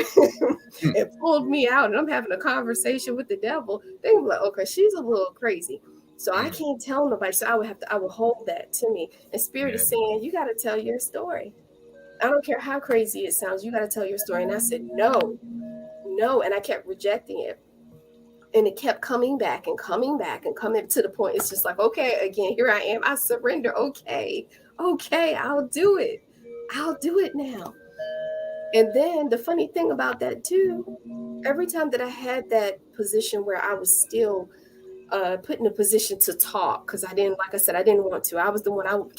and pulled me out and I'm having a conversation with the devil, they will be like, okay, she's a little crazy. So I can't tell nobody. So I will hold that to me. And Spirit is saying, you got to tell your story. I don't care how crazy it sounds. You got to tell your story. And I said, no. And I kept rejecting it. And it kept coming back and coming to the point. It's just like, okay, again, here I am. I surrender. Okay, I'll do it. I'll do it now. And then the funny thing about that too, every time that I had that position where I was still put in a position to talk, because I didn't, like I said, I didn't want to. I was the one, I'll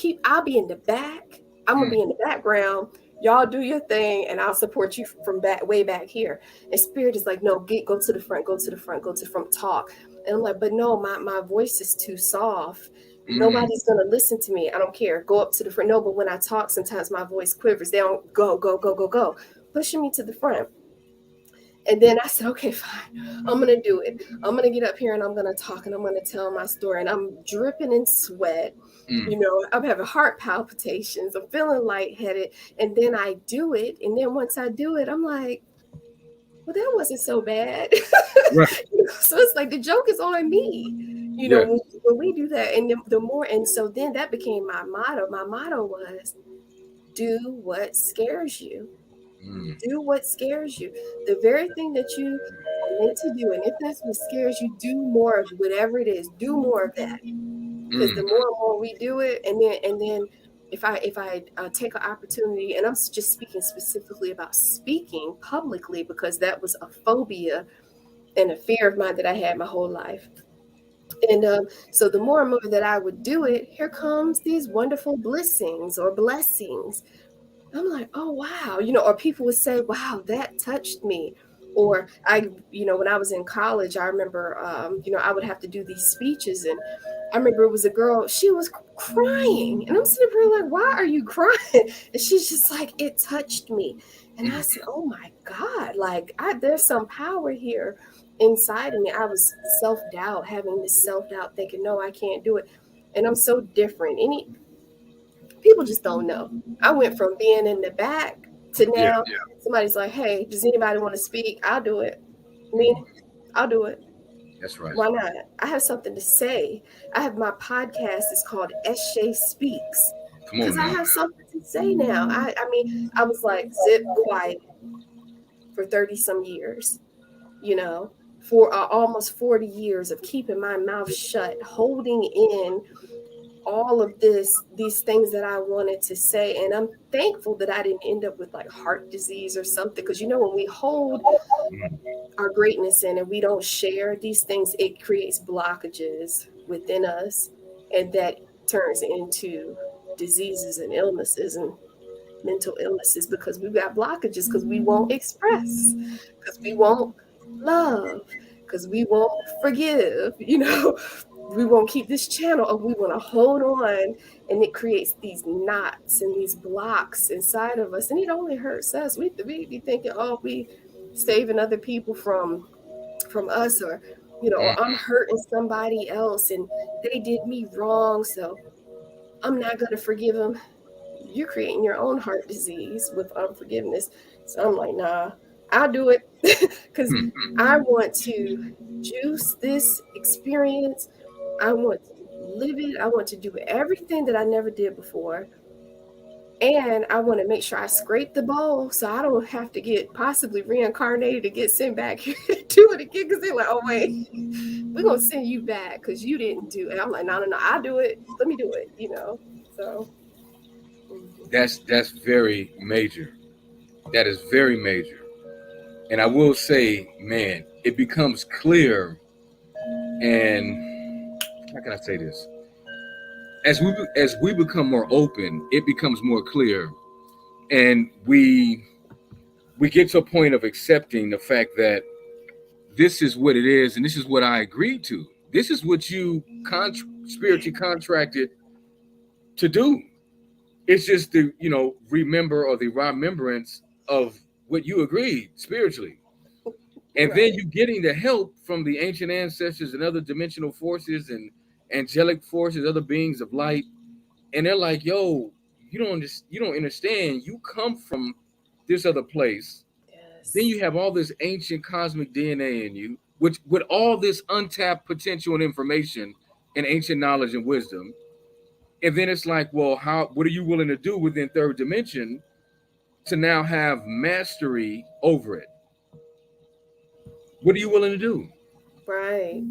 be in the back. I'm going to be in the background. Y'all do your thing, and I'll support you from way back here. And Spirit is like, no, go to the front, talk. And I'm like, but no, my voice is too soft. Nobody's going to listen to me. I don't care. Go up to the front. No, but when I talk, sometimes my voice quivers. They don't go, pushing me to the front. And then I said, okay, fine. I'm going to do it. I'm going to get up here and I'm going to talk and I'm going to tell my story. And I'm dripping in sweat. You know, I'm having heart palpitations. I'm feeling lightheaded. And then I do it. And then once I do it, I'm like, well, that wasn't so bad. Right. So it's like the joke is on me. You know, when we do that. And the more, and so then that became my motto. My motto was, do what scares you. Do what scares you. The very thing that you are meant to do. And if that's what scares you, do more of whatever it is. Do more of that. Because the more and more we do it, and then if I take an opportunity, and I'm just speaking specifically about speaking publicly, because that was a phobia and a fear of mine that I had my whole life. And so the more and more that I would do it, here comes these wonderful blessings. I'm like, oh, wow. You know, or people would say, wow, that touched me. Or when I was in college, I remember, I would have to do these speeches. And I remember it was a girl, she was crying. And I'm sitting there like, why are you crying? And she's just like, it touched me. And I said, oh my God, like there's some power here inside of me. I was having this self-doubt, thinking, no, I can't do it. And I'm so different. People just don't know. I went from being in the back to now somebody's like, hey, does anybody want to speak? I'll do it. I'll do it. That's right. Why not? I have something to say. I have my podcast. It's called Eshe Speaks. Because I have something to say now. I was like zip quiet for 30 some years, for almost 40 years of keeping my mouth shut, holding in all of these things that I wanted to say. And I'm thankful that I didn't end up with like heart disease or something. Because, when we hold our greatness in and we don't share these things, it creates blockages within us. And that turns into diseases and illnesses and mental illnesses, because we've got blockages, because we won't express, because we won't love, because we won't forgive, we won't keep this channel, or we want to hold on, and it creates these knots and these blocks inside of us, and it only hurts us. We be thinking, oh, we saving other people from us, or or I'm hurting somebody else and they did me wrong, so I'm not going to forgive them. You're creating your own heart disease with unforgiveness. So I'm like, nah, I'll do it, because I want to juice this experience. I want to live it. I want to do everything that I never did before. And I want to make sure I scrape the bowl so I don't have to get possibly reincarnated to get sent back to it again. Because they're like, oh, wait, we're going to send you back because you didn't do it. I'm like, no, I'll do it. Let me do it, so. That's very major. That is very major. And I will say, man, it becomes clear, and how can I say this? as we become more open, it becomes more clear, and we get to a point of accepting the fact that this is what it is, and this is what I agreed to. This is what you spiritually contracted to do. It's just the remember, or the remembrance of what you agreed spiritually, and Right. then you getting the help from the ancient ancestors and other dimensional forces and angelic forces, other beings of light, and they're like, "Yo, you don't understand. You come from this other place. Then you Yes. have all this ancient cosmic DNA in you, which with all this untapped potential and information and ancient knowledge and wisdom." And then it's like, well, what are you willing to do within third dimension to now have mastery over it? What are you willing to do? Right.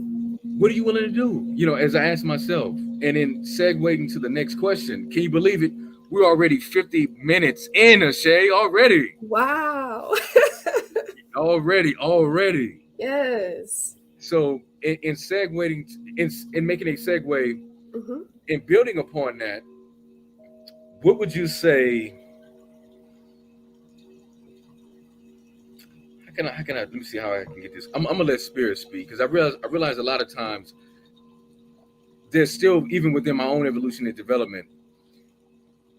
What are you willing to do? As I ask myself, and then segueing to the next question, can you believe it? We're already 50 minutes in, Eshe, already. Wow. Already. Yes. So in segueing, in making a segue, Hmm. in building upon that, what would you say? How can I let me see how I can get this. I'm gonna let spirit speak, because I realize a lot of times there's still, even within my own evolution and development,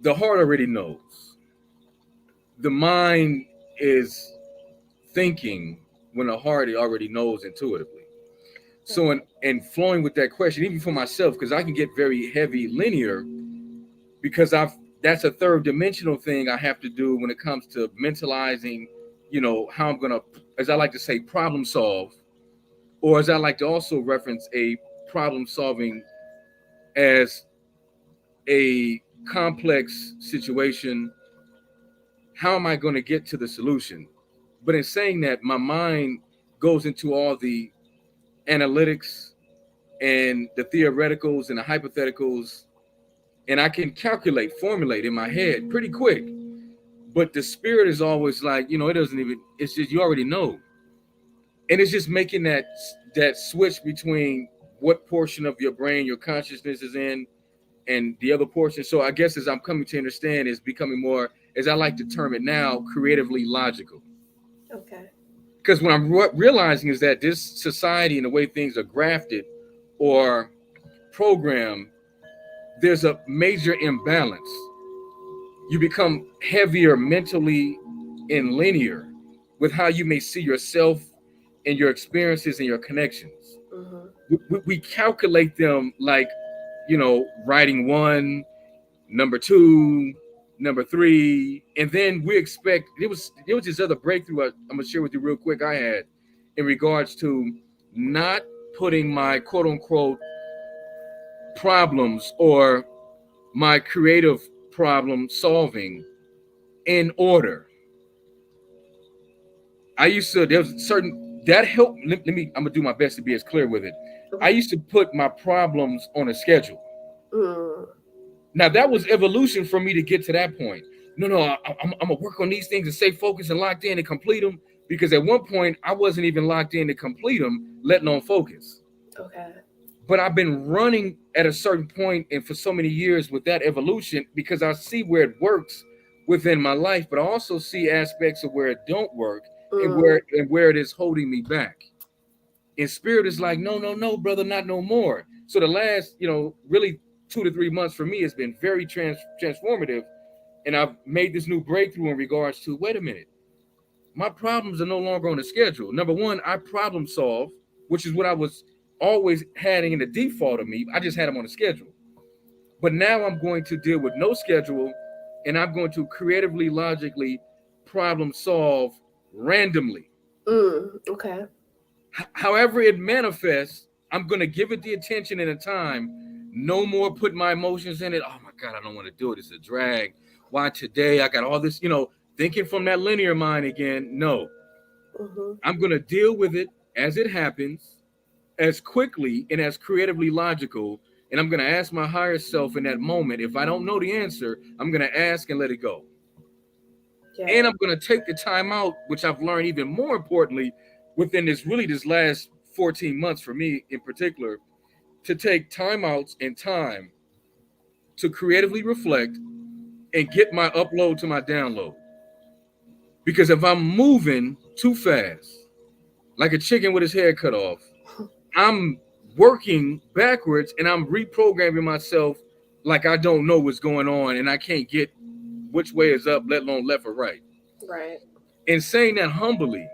the heart already knows. The mind is thinking when the heart already knows intuitively. So in flowing with that question, even for myself, because I can get very heavy linear, because that's a third dimensional thing I have to do when it comes to mentalizing, how I'm gonna, as I like to say, problem solve, or as I like to also reference, a problem solving as a complex situation. How am I going to get to the solution? But in saying that, my mind goes into all the analytics and the theoreticals and the hypotheticals, and I can formulate in my head pretty quick. But the spirit is always like, it doesn't even, it's just, you already know. And it's just making that switch between what portion of your brain your consciousness is in and the other portion. So I guess, as I'm coming to understand, is becoming more, as I like to term it now, creatively logical. Okay. Because what I'm realizing is that this society and the way things are grafted or programmed, there's a major imbalance. You become heavier mentally and linear with how you may see yourself and your experiences and your connections. Hmm. We calculate them like, writing one, number two, number three, and then we expect, there was this other breakthrough I'm gonna share with you real quick I had in regards to not putting my quote unquote problems or my creative problem solving in order. I used to, there was certain that helped. I'm gonna do my best to be as clear with it. I Okay. used to put my problems on a schedule. Mm. Now that was evolution for me to get to that point. No, I'm gonna work on these things and stay focused and locked in and complete them. Because at one point I wasn't even locked in to complete them, letting on focus. Okay. But I've been running at a certain point and for so many years with that evolution, because I see where it works within my life, but I also see aspects of where it don't work, and Mm. where it is holding me back. And spirit is like, no, no, no, brother, not no more. So the last, really 2 to 3 months for me has been very transformative, and I've made this new breakthrough in regards to, wait a minute, my problems are no longer on the schedule. Number one, I problem solve, which is what I was always having in the default of me. I just had them on a schedule. But now I'm going to deal with no schedule, and I'm going to creatively, logically problem solve randomly. Mm. Okay. However it manifests, I'm going to give it the attention and the time. No more put my emotions in it. Oh my God, I don't want to do it. It's a drag. Why today? I got all this, thinking from that linear mind again. No, Hmm. I'm going to deal with it as it happens, as quickly and as creatively logical. And I'm going to ask my higher self in that moment. If I don't know the answer, I'm going to ask and let it go. Yeah. And I'm going to take the time out, which I've learned even more importantly within this last 14 months for me in particular, to take timeouts and time to creatively reflect and get my upload to my download. Because if I'm moving too fast, like a chicken with his head cut off, I'm working backwards and I'm reprogramming myself like I don't know what's going on and I can't get which way is up, let alone left or right. Right. And saying that humbly,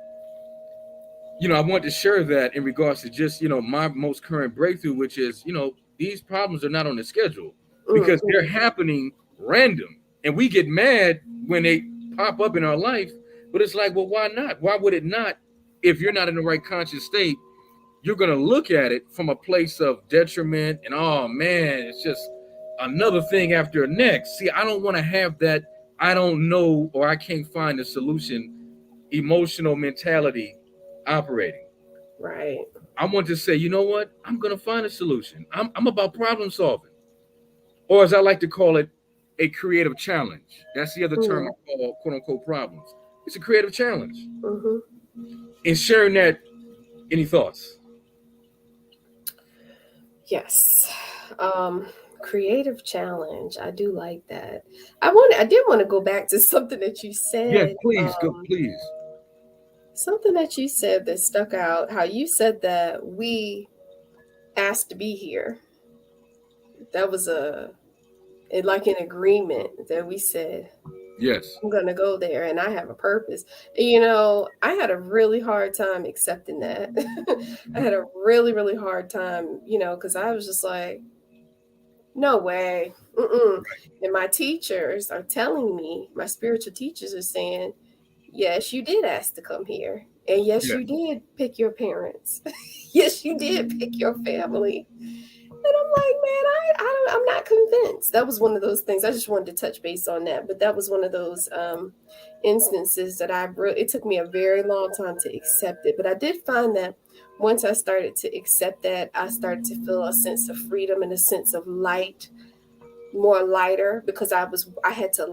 I want to share that in regards to just, my most current breakthrough, which is, these problems are not on the schedule because they're happening random. And we get mad when they pop up in our life, but it's like, well, why not? Why would it not? If you're not in the right conscious state, you're going to look at it from a place of detriment and, oh man, it's just another thing after next. See, I don't want to have that. I don't know, or I can't find a solution, emotional mentality operating. Right. I want to say, you know what? I'm going to find a solution. I'm about problem solving, or as I like to call it, a creative challenge. That's the other term I call quote unquote problems. It's a creative challenge. In sharing that, any thoughts? Yes. Creative challenge. I do like that. I did want to go back to something that you said. Yes, please, go, please. Something that you said that stuck out, how you said that we asked to be here. That was like an agreement that we said, yes, I'm going to go there and I have a purpose. I had a really hard time accepting that. I had a really, really hard time, because I was just like, no way. And my teachers are telling me, my spiritual teachers are saying, yes, you did ask to come here. And yes, you did pick your parents. Yes, you did pick your family. And I'm like, man, I'm not convinced. That was one of those things. I just wanted to touch base on that. But that was one of those instances that it took me a very long time to accept it. But I did find that once I started to accept that, I started to feel a sense of freedom and a sense of light, more lighter, because I had to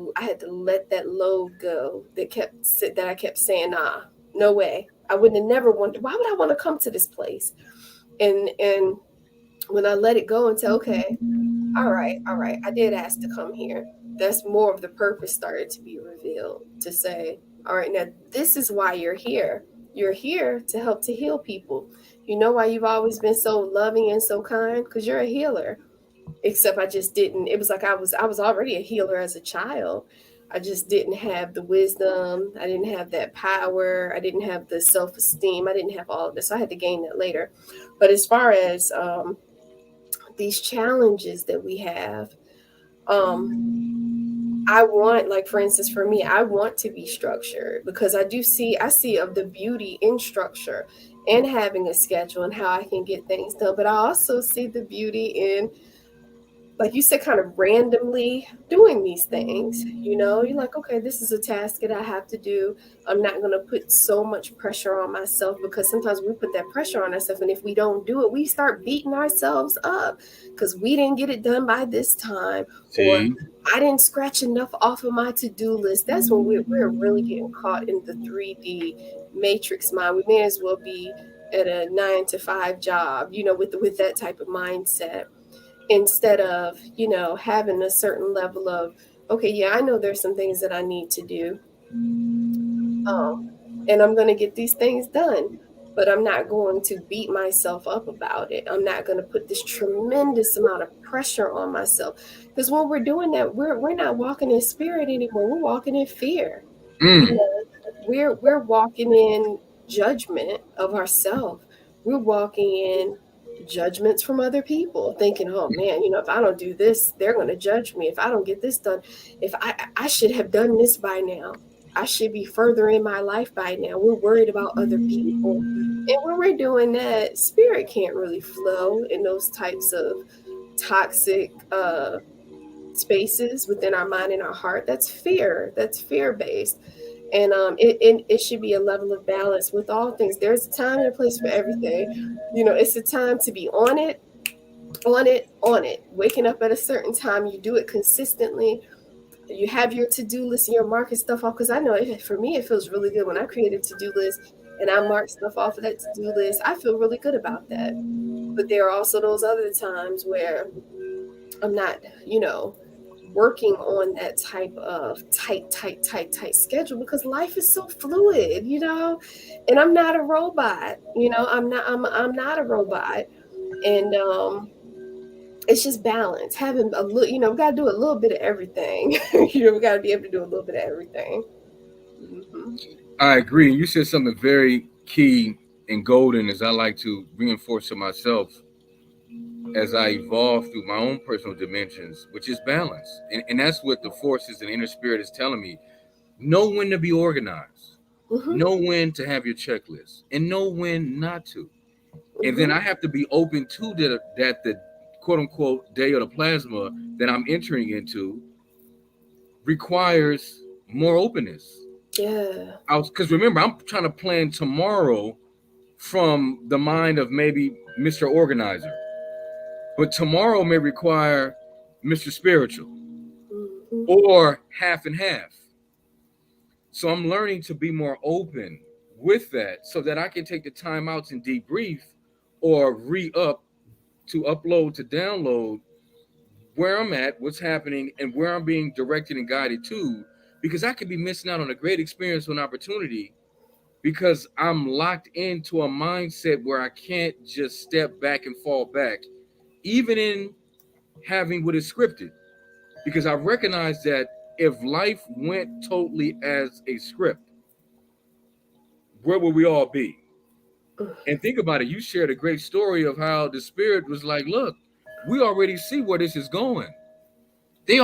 let that load go that I kept saying, nah, no way. I wouldn't have never wanted. Why would I want to come to this place? And when I let it go and say, okay, all right, I did ask to come here. That's more of the purpose started to be revealed, to say, all right, now this is why you're here. You're here to help to heal people. You know why you've always been so loving and so kind? Because you're a healer. Except I just didn't. It was like I was already a healer as a child. I just didn't have the wisdom. I didn't have that power. I didn't have the self-esteem. I didn't have all of this. So I had to gain that later. But as far as these challenges that we have, I want, like, for instance, for me, I want to be structured because I see of the beauty in structure and having a schedule and how I can get things done. But I also see the beauty in, like you said, kind of randomly doing these things. You're like, okay, this is a task that I have to do. I'm not going to put so much pressure on myself, because sometimes we put that pressure on ourselves. And if we don't do it, we start beating ourselves up because we didn't get it done by this time. Or I didn't scratch enough off of my to-do list. That's when we're really getting caught in the 3D matrix mind. We may as well be at a 9-to-5 job, with that type of mindset, instead of, having a certain level of, okay, yeah, I know there's some things that I need to do. And I'm going to get these things done, but I'm not going to beat myself up about it. I'm not going to put this tremendous amount of pressure on myself, because when we're doing that, we're not walking in spirit anymore. We're walking in fear. We're walking in judgment of ourselves. We're walking in judgments from other people, thinking, oh man, if I don't do this, they're going to judge me. If I don't get this done, if I should have done this by now. I should be further in my life by now. We're worried about other people. And when we're doing that, spirit can't really flow in those types of toxic spaces within our mind and our heart. That's fear. That's fear-based. And it should be a level of balance with all things. There's a time and a place for everything. It's a time to be on it. Waking up at a certain time, you do it consistently. You have your to-do list and you're marking stuff off. Because I know for me, it feels really good when I create a to-do list and I mark stuff off of that to-do list. I feel really good about that. But there are also those other times where I'm not, working on that type of tight schedule, because life is so fluid, and I'm not a robot, I'm not a robot. And it's just balance, having a little, we got to do a little bit of everything. We got to be able to do a little bit of everything. Mm-hmm. I agree. You said something very key and golden, as I like to reinforce to myself as I evolve through my own personal dimensions, which is balance. And that's what the forces and inner spirit is telling me. Know when to be organized, Mm-hmm. know when to have your checklist, and know when not to. And Mm-hmm. then I have to be open to that the quote unquote day of the plasma that I'm entering into requires more openness. Yeah. Because remember, I'm trying to plan tomorrow from the mind of maybe Mr. Organizer. But tomorrow may require Mr. Spiritual Mm-hmm. or half and half. So I'm learning to be more open with that so that I can take the time out and debrief or re-up to upload to download where I'm at, what's happening, and where I'm being directed and guided to, because I could be missing out on a great experience or an opportunity because I'm locked into a mindset where I can't just step back and fall back, even in having what is scripted. Because I recognize that if life went totally as a script, where would we all be? And think about it. You shared a great story of how the spirit was like, look, we already see where this is going. They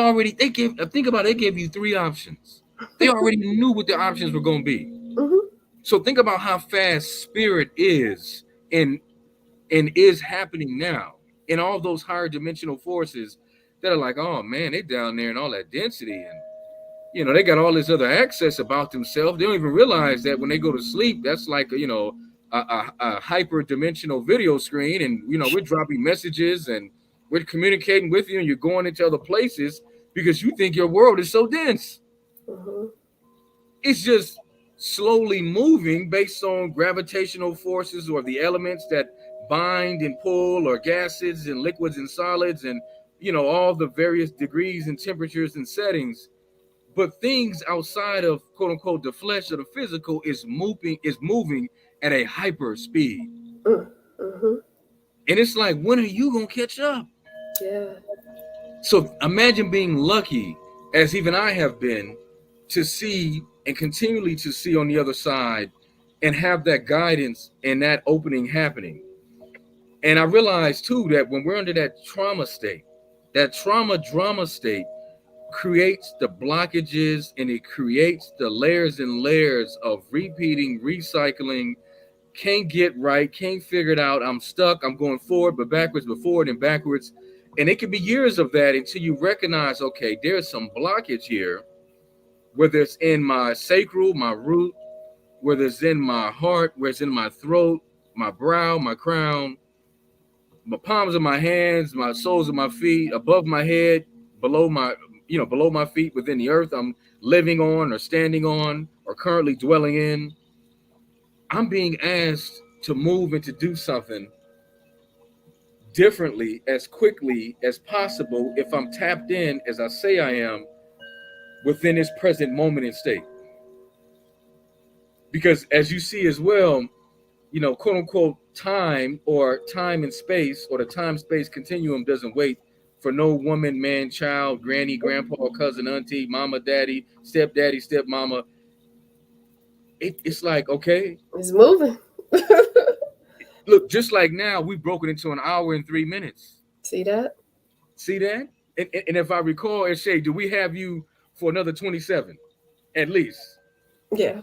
gave, think about it, they gave you three options. They already knew what the options were going to be. Mm-hmm. So think about how fast spirit is and is happening now in all those higher dimensional forces that are like, oh man, they down there in all that density, and they got all this other access about themselves. They don't even realize that when they go to sleep, that's like a hyper dimensional video screen, and we're dropping messages and we're communicating with you, and you're going into other places because you think your world is so dense. Mm-hmm. It's just slowly moving based on gravitational forces or the elements that bind and pull, or gases and liquids and solids, and all the various degrees and temperatures and settings. But things outside of quote unquote the flesh or the physical is moving at a hyper speed. Mm-hmm. And it's like, when are you gonna catch up? Yeah. So imagine being lucky, as even I have been, to see and continually to see on the other side and have that guidance and that opening happening. And I realized too that when we're under that trauma state, that trauma drama state creates the blockages, and it creates the layers and layers of repeating, recycling, can't get right, can't figure it out. I'm stuck. I'm going forward, but forward and backwards. And it can be years of that until you recognize, okay, there's some blockage here, whether it's in my sacral, my root, whether it's in my heart, whether it's in my throat, my brow, my crown, my palms of my hands, my soles of my feet, above my head, below my feet, within the earth I'm living on or standing on or currently dwelling in. I'm being asked to move and to do something differently as quickly as possible if I'm tapped in, as I say I am, within this present moment and state. Because as you see as well, quote unquote time, or time and space, or the time space continuum doesn't wait for no woman, man, child, granny, grandpa, cousin, auntie, mama, daddy, stepmama. It's like, okay, It's moving. look, just like now, we broke it into an hour and 3 minutes. See that? See that? And if I recall, Eshe, do we have you for another 27 at least? Yeah.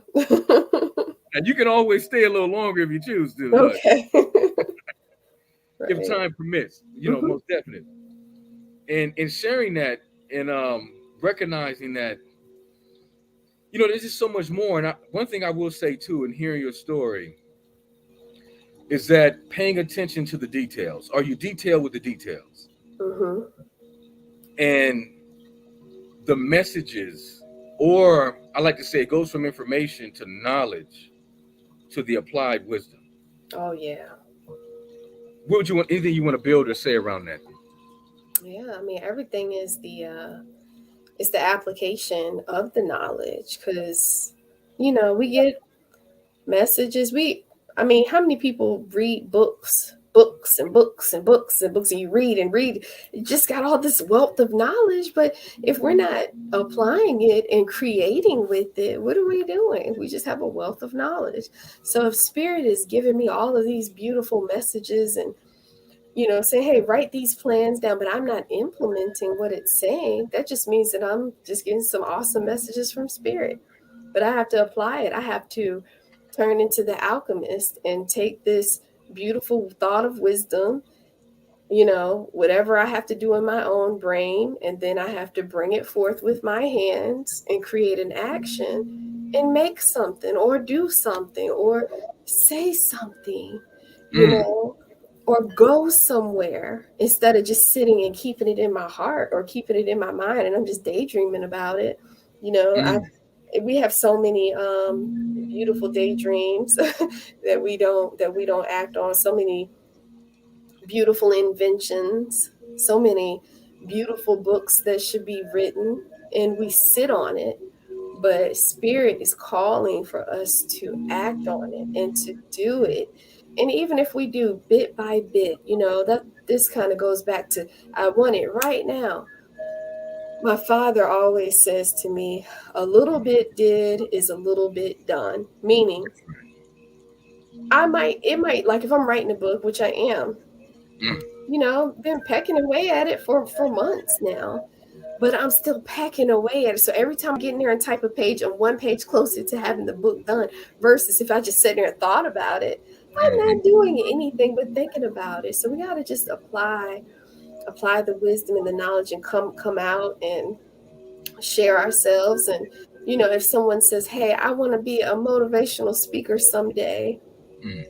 And you can always stay a little longer if you choose to, but Okay. if Right. time permits, Mm-hmm. most definitely. And in sharing that, and recognizing that, there's just so much more. And one thing I will say too, in hearing your story, is that paying attention to the details. Are you detailed with the details? Mm-hmm. And the messages, or I like to say, it goes from information to knowledge to the applied wisdom. Oh yeah. What would you want? Anything you want to build or say around that? Yeah, I mean, everything is the application of the knowledge, because we get messages. I mean, how many people read books and books and books and books, and you read and read, you just got all this wealth of knowledge, but if we're not applying it and creating with it, what are we doing? We just have a wealth of knowledge. So if spirit is giving me all of these beautiful messages and saying, hey, write these plans down, but I'm not implementing what it's saying, that just means that I'm just getting some awesome messages from spirit. But I have to apply it. I have to turn into the alchemist and take this beautiful thought of wisdom, whatever I have to do in my own brain, and then I have to bring it forth with my hands and create an action and make something or do something or say something, you Mm. know, or go somewhere, instead of just sitting and keeping it in my heart or keeping it in my mind and I'm just daydreaming about it. I Mm. We have so many beautiful daydreams that we don't act on, so many beautiful inventions, so many beautiful books that should be written, and we sit on it. But spirit is calling for us to act on it and to do it. And even if we do bit by bit, that this kind of goes back to, I want it right now. My father always says to me, a little bit did is a little bit done. Meaning, like if I'm writing a book, which I am, Mm. been pecking away at it for months now, but I'm still pecking away at it. So every time I get in there and type a page, I'm one page closer to having the book done, versus if I just sat there and thought about it, I'm Mm. not doing anything but thinking about it. So we got to just apply the wisdom and the knowledge and come out and share ourselves. And if someone says, hey, I want to be a motivational speaker someday, Mm.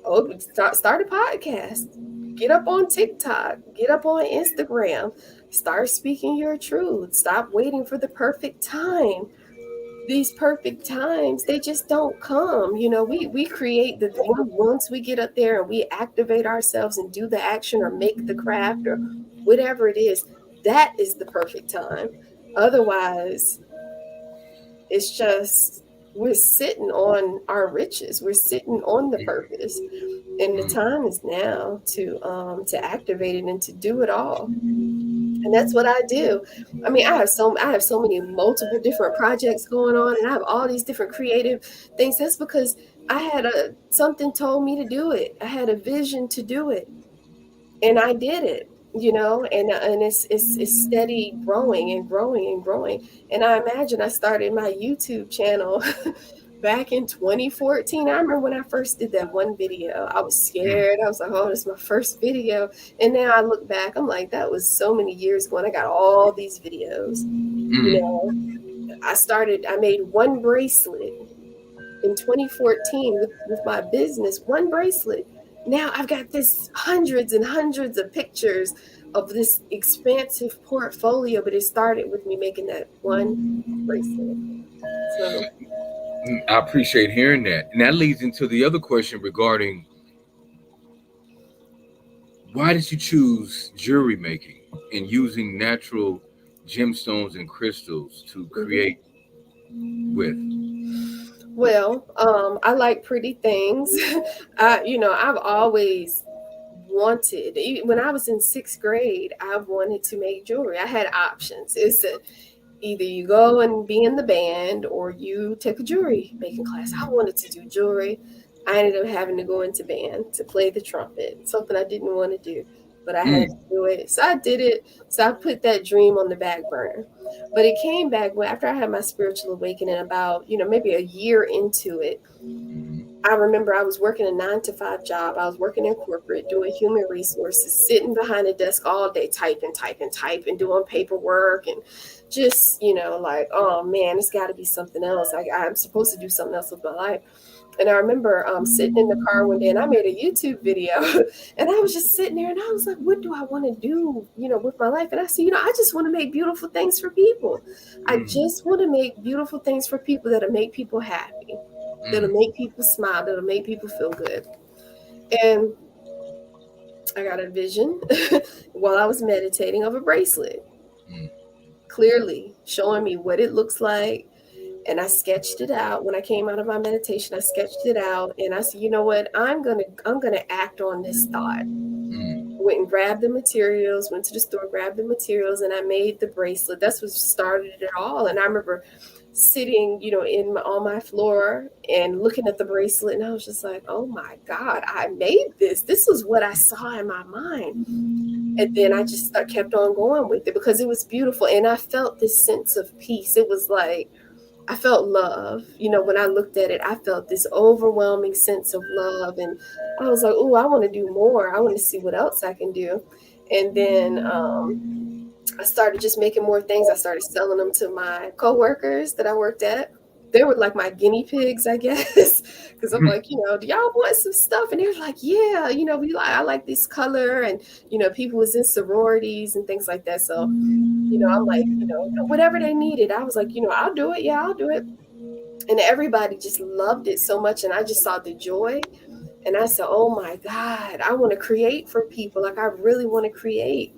oh, start a podcast, get up on TikTok, get up on Instagram, start speaking your truth. Stop waiting for the perfect time. These perfect times, they just don't come. We create the once we get up there and we activate ourselves and do the action or make the craft or whatever it is, that is the perfect time. Otherwise, it's just we're sitting on our riches. We're sitting on the purpose. And the Mm. time is now to activate it and to do it all. And that's what I do. I mean, I have so many multiple different projects going on, and I have all these different creative things. That's because I had something told me to do it. I had a vision to do it, and I did it. And it's steady growing and growing and growing. And I imagine I started my YouTube channel back in 2014. I remember when I first did that one video, I was Mm. scared. I was like, oh, this is my first video. And now I look back, I'm like, that was so many years ago. And I got all these videos. You Mm. know, I made one bracelet in 2014 with my business, one bracelet. Now I've got this hundreds and hundreds of pictures of this expansive portfolio, but it started with me making that one bracelet. So, I appreciate hearing that. And that leads into the other question regarding why did you choose jewelry making and using natural gemstones and crystals to mhm. create with? Well, I like pretty things. I've always wanted, when I was in sixth grade, I wanted to make jewelry. I had options. It's either you go and be in the band or you take a jewelry making class. I wanted to do jewelry. I ended up having to go into band to play the trumpet, something I didn't want to do, but I had Mm. to do it. So I did it. So I put that dream on the back burner. But it came back after I had my spiritual awakening, about, maybe a year into it. I remember I was working a 9 to 5 job. I was working in corporate, doing human resources, sitting behind a desk all day, typing, doing paperwork, and just, like, oh man, it's got to be something else. I'm supposed to do something else with my life. And I remember sitting in the car one day, and I made a YouTube video, and I was just sitting there, and I was like, what do I want to do, with my life? And I said, I just want to make beautiful things for people. I Mm. just want to make beautiful things for people that'll make people happy, that'll Mm. make people smile, that'll make people feel good. And I got a vision while I was meditating of a bracelet, Mm. clearly showing me what it looks like. And I sketched it out. When I came out of my meditation, I sketched it out, and I said, you know what, I'm gonna act on this thought. Mm. Went and grabbed the materials, went to the store, grabbed the materials, and I made the bracelet. That's what started it all. And I remember sitting, on my floor and looking at the bracelet, and I was just like, oh my God, I made this. This was what I saw in my mind. And then I just kept on going with it because it was beautiful. And I felt this sense of peace. It was like, I felt love. When I looked at it, I felt this overwhelming sense of love. And I was like, oh, I want to do more. I want to see what else I can do. And then I started just making more things. I started selling them to my coworkers that I worked at. They were like my guinea pigs, I guess, because I'm like, do y'all want some stuff? And they were like, yeah, I like this color, and people was in sororities and things like that. So, I'm like, whatever they needed, I was like, I'll do it. Yeah, I'll do it. And everybody just loved it so much, and I just saw the joy, and I said, oh my God, I want to create for people. Like I really want to create.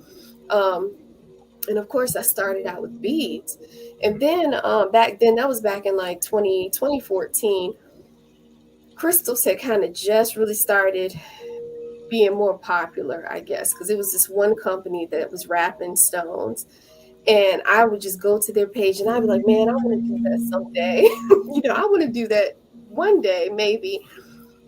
And of course, I started out with beads. And then back then, that was back in like 2014, crystals had kind of just really started being more popular, I guess, because it was this one company that was wrapping stones. And I would just go to their page and I'd be like, man, I want to do that someday. I want to do that one day, maybe.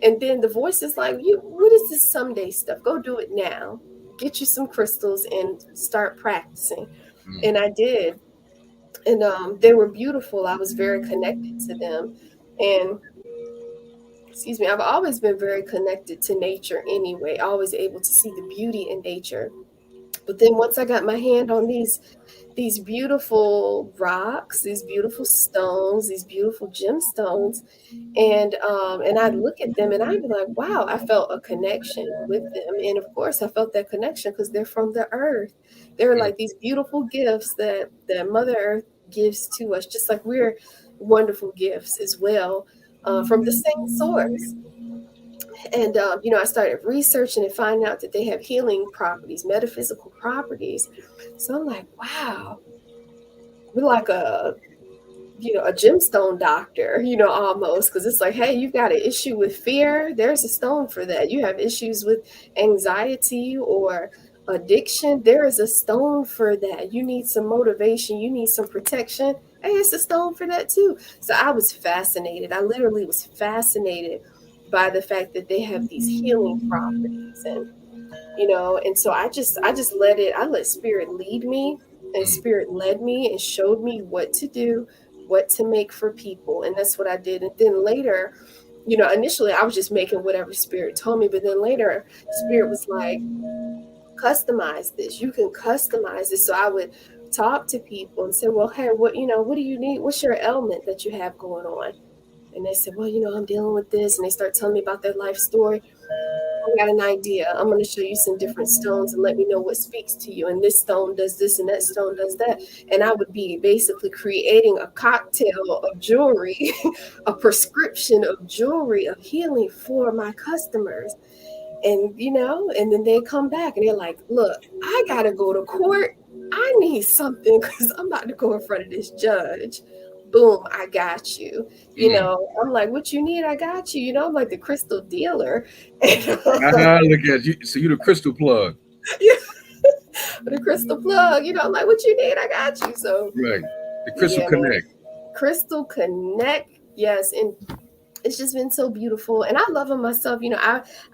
And then the voice is like, what is this someday stuff? Go do it now. Get you some crystals and start practicing. Mm. And I did. And they were beautiful. I was very connected to them. And excuse me, I've always been very connected to nature anyway, always able to see the beauty in nature. But then once I got my hand on these beautiful rocks, these beautiful stones, these beautiful gemstones, and I'd look at them and I'd be like, wow, I felt a connection with them. And of course I felt that connection because they're from the earth. They're like these beautiful gifts that Mother Earth gives to us, just like we're wonderful gifts as well, from the same source. And I started researching and finding out that they have healing properties, metaphysical properties. So I'm like, wow, we're like a gemstone doctor, almost, because it's like, hey, you've got an issue with fear, there's a stone for that. You have issues with anxiety or addiction, there is a stone for that. You need some motivation, you need some protection, hey, it's a stone for that too. So I was fascinated. I literally was fascinated by the fact that they have these healing properties. And so I just let spirit lead me, and Mm. spirit led me and showed me what to do, what to make for people. And that's what I did. And then later, initially I was just making whatever spirit told me, but then later spirit was like, customize this. You can customize this. So I would talk to people and say, well, hey, what do you need? What's your ailment that you have going on? And they said, well, I'm dealing with this. And they start telling me about their life story. I got an idea. I'm going to show you some different stones and let me know what speaks to you. And this stone does this and that stone does that. And I would be basically creating a cocktail of jewelry, a prescription of jewelry, of healing for my customers. And then they come back and they're like, look, I got to go to court. I need something because I'm about to go in front of this judge. Boom, I got you. Mm. I'm like, what you need, I got you. I'm like the crystal dealer. Look at you. So you the crystal plug. The crystal plug, I'm like, what you need, I got you. So Right. The crystal yeah, man. connect. Crystal connect, yes. And it's just been so beautiful. And I love them myself.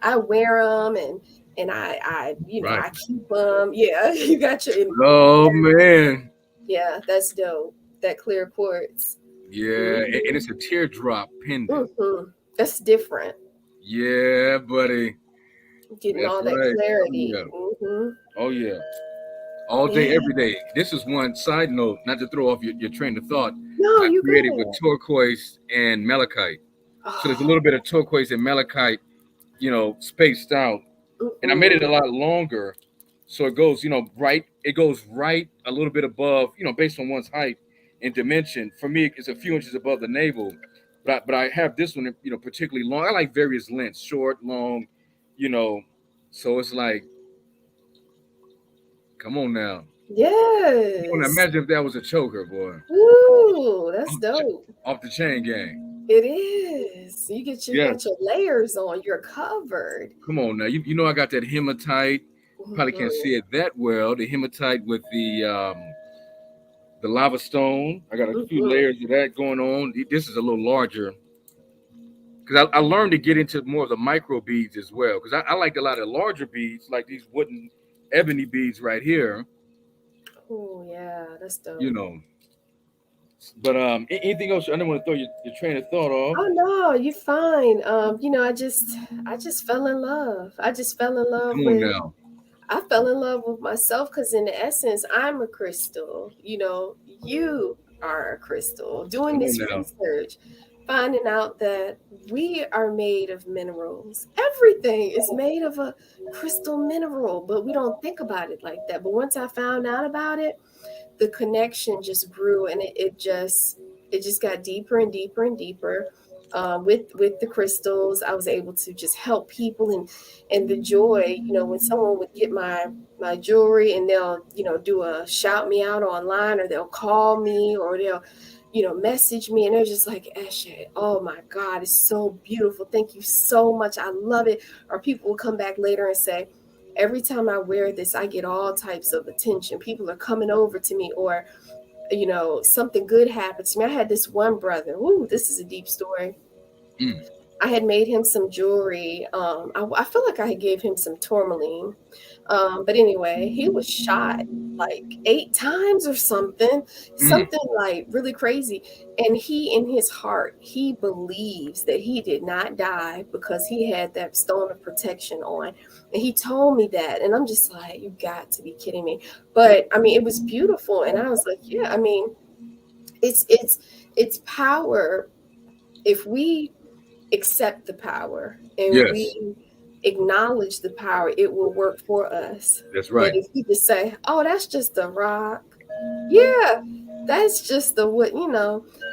I wear them, and Right. I keep them. Yeah, you got your, Oh man. yeah, that's dope. That clear quartz. Yeah. And it's a teardrop pendant. Mm-hmm. That's different. Yeah, buddy. Getting That's all that right. Oh clarity. yeah. Mm-hmm. Oh yeah. All day, Yeah. every day. This is one side note, not to throw off your train of thought. No, I you created with good. turquoise and malachite. So there's a Oh, little bit of turquoise and malachite, spaced out. And I made it a mm-mm. lot longer. So it goes, right. It goes right a little bit above, based on one's height and dimension. For me, it's a few inches above the navel. But I have this one, particularly long. I like various lengths, short, long, you know. So it's like Come on now. Come on now. Yes. Imagine if that was a choker, boy. Ooh, that's Off the, ch- dope. off the chain gang. It is. You got Yes. your layers on. You're covered. Come on now. You know I got that hematite. Probably can't Hmm. see it that well. The hematite with the lava stone. I got a few Hmm. layers of that going on. This is a little larger because I learned to get into more of the micro beads as well. Because I liked a lot of larger beads, like these wooden ebony beads right here. Oh yeah, that's You dope. know. But anything else? I didn't want to throw your train of thought off. Oh no, you're fine. I just fell in love. I just fell in love Come on with now. I fell in love with myself because in essence, I'm a crystal. You are a crystal. Doing Come on this now. research, finding out that we are made of minerals. Everything is made of a crystal mineral, but we don't think about it like that. But once I found out about it, the connection just grew, and it just got deeper and deeper and deeper. With the crystals, I was able to just help people, and the joy, when someone would get my jewelry, and they'll do a shout me out online, or they'll call me, or they'll message me, and they're just like, Eshe, oh my God, it's so beautiful, thank you so much, I love it. Or people will come back later and say, every time I wear this, I get all types of attention. People are coming over to me, or, something good happens to me. I had this one brother. Ooh, this is a deep story. Mm. I had made him some jewelry. I feel like I had gave him some tourmaline. But anyway, he was shot like 8 times or Mm. something like really crazy. And he, in his heart, he believes that he did not die because he had that stone of protection on. And he told me that. And I'm just like, you got to be kidding me. But I mean, it was beautiful. And I was like, yeah, I mean, it's power. If we accept the power and Yes, we acknowledge the power, it will work for us. that's But right. if we just say, oh, that's just a rock, yeah, that's just the what,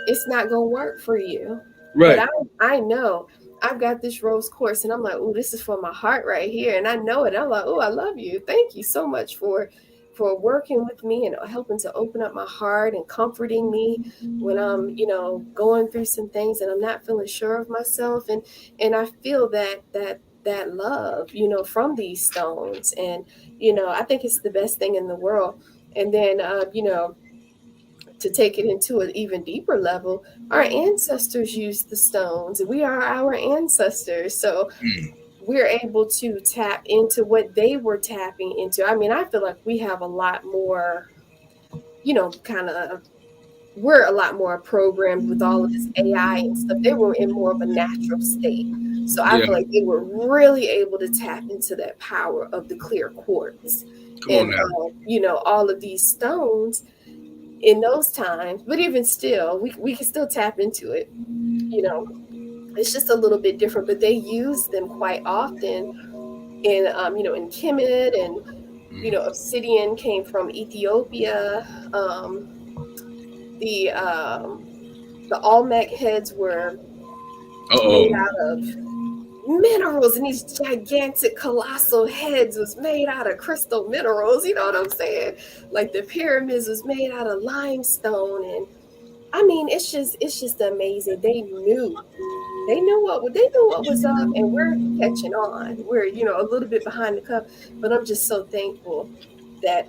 it's not gonna work for you. But Right. I know I've got this rose quartz, and I'm like, oh, this is for my heart right here, and I know it. I'm like, oh, I love you, thank you so much for working with me and helping to open up my heart and comforting me when I'm going through some things and I'm not feeling sure of myself. And I feel that love from these stones. And I think it's the best thing in the world. And then to take it into an even deeper level, our ancestors used the stones. We are our ancestors, so Mm. we're able to tap into what they were tapping into. I mean, I feel like we have a lot more, kind of, we're a lot more programmed with all of this AI and stuff. They were in more of a natural state. So I Yeah. feel like they were really able to tap into that power of the clear quartz Come on and, now. all of these stones in those times. But even still, we can still tap into it. You know, it's just a little bit different, but they use them quite often in Kemet, and Mm. obsidian came from Ethiopia. Um, the Olmec heads were Uh made oh. out of minerals, and these gigantic colossal heads was made out of crystal minerals. You know what I'm saying? Like the pyramids was made out of limestone. And I mean, it's just amazing. They knew what was up, and we're catching on. We're a little bit behind the cup, but I'm just so thankful that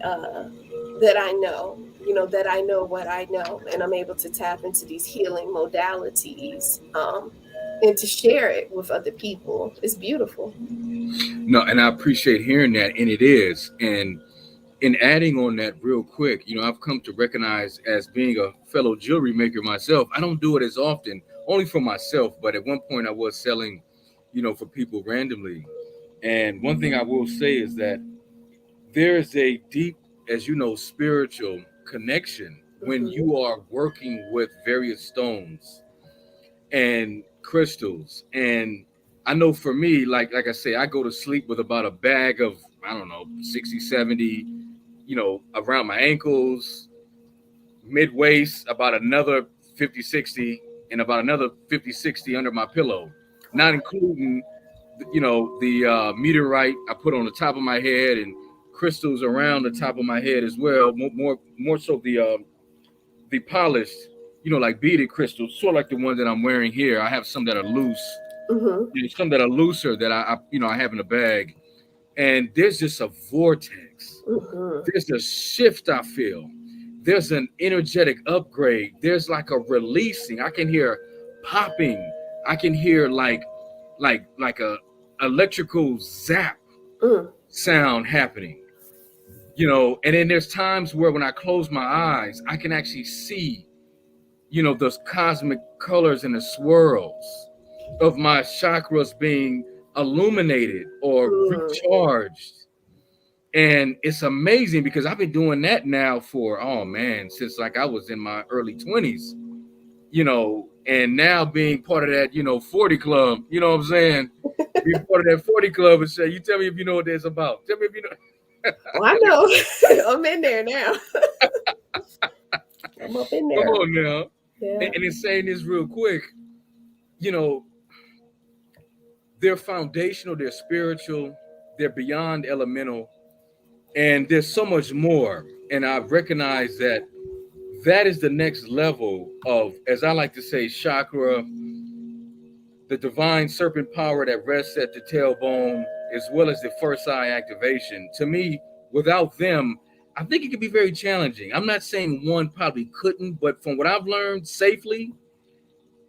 that I know what I know, and I'm able to tap into these healing modalities, and to share it with other people. It's beautiful. No, and I appreciate hearing that, and it is. And in adding on that real quick, I've come to recognize as being a fellow jewelry maker myself, I don't do it as often, only for myself, but at one point I was selling, for people randomly. And one thing I will say is that there is a deep, as you know, spiritual connection when Hmm. you are working with various stones and crystals. And I know for me, like I say, I go to sleep with about a bag of, I don't know, 60, 70, around my ankles, mid waist, about another 50, 60, and about another 50, 60 under my pillow, not Wow. including, the meteorite I put on the top of my head and crystals around the top of my head as well. More so the polished, like beaded crystals, sort of like the one that I'm wearing here. I have some that are loose, Mm-hmm. some that are looser that I have in a bag, and there's just a vortex. Mm-hmm. There's a shift I feel. There's an energetic upgrade. There's like a releasing. I can hear popping. I can hear like a electrical zap Mm. sound happening. And then there's times where when I close my eyes, I can actually see, those cosmic colors and the swirls of my chakras being illuminated or Mm. recharged. And it's amazing because I've been doing that now for, oh man, since like I was in my early 20s, and now being part of that, 40 club, you know what I'm saying? Being part of that 40 club and say, you tell me if you know what that's about. Tell me if you know. Oh, I know. I'm in there now. I'm up in there. Come on now. Yeah. And in saying this real quick, they're foundational, they're spiritual, they're beyond elemental, and there's so much more. And I recognize that is the next level of, as I like to say, chakra, the divine serpent power that rests at the tailbone, as well as the first eye activation. To me, without them, I think it could be very challenging. I'm not saying one probably couldn't, but from what I've learned safely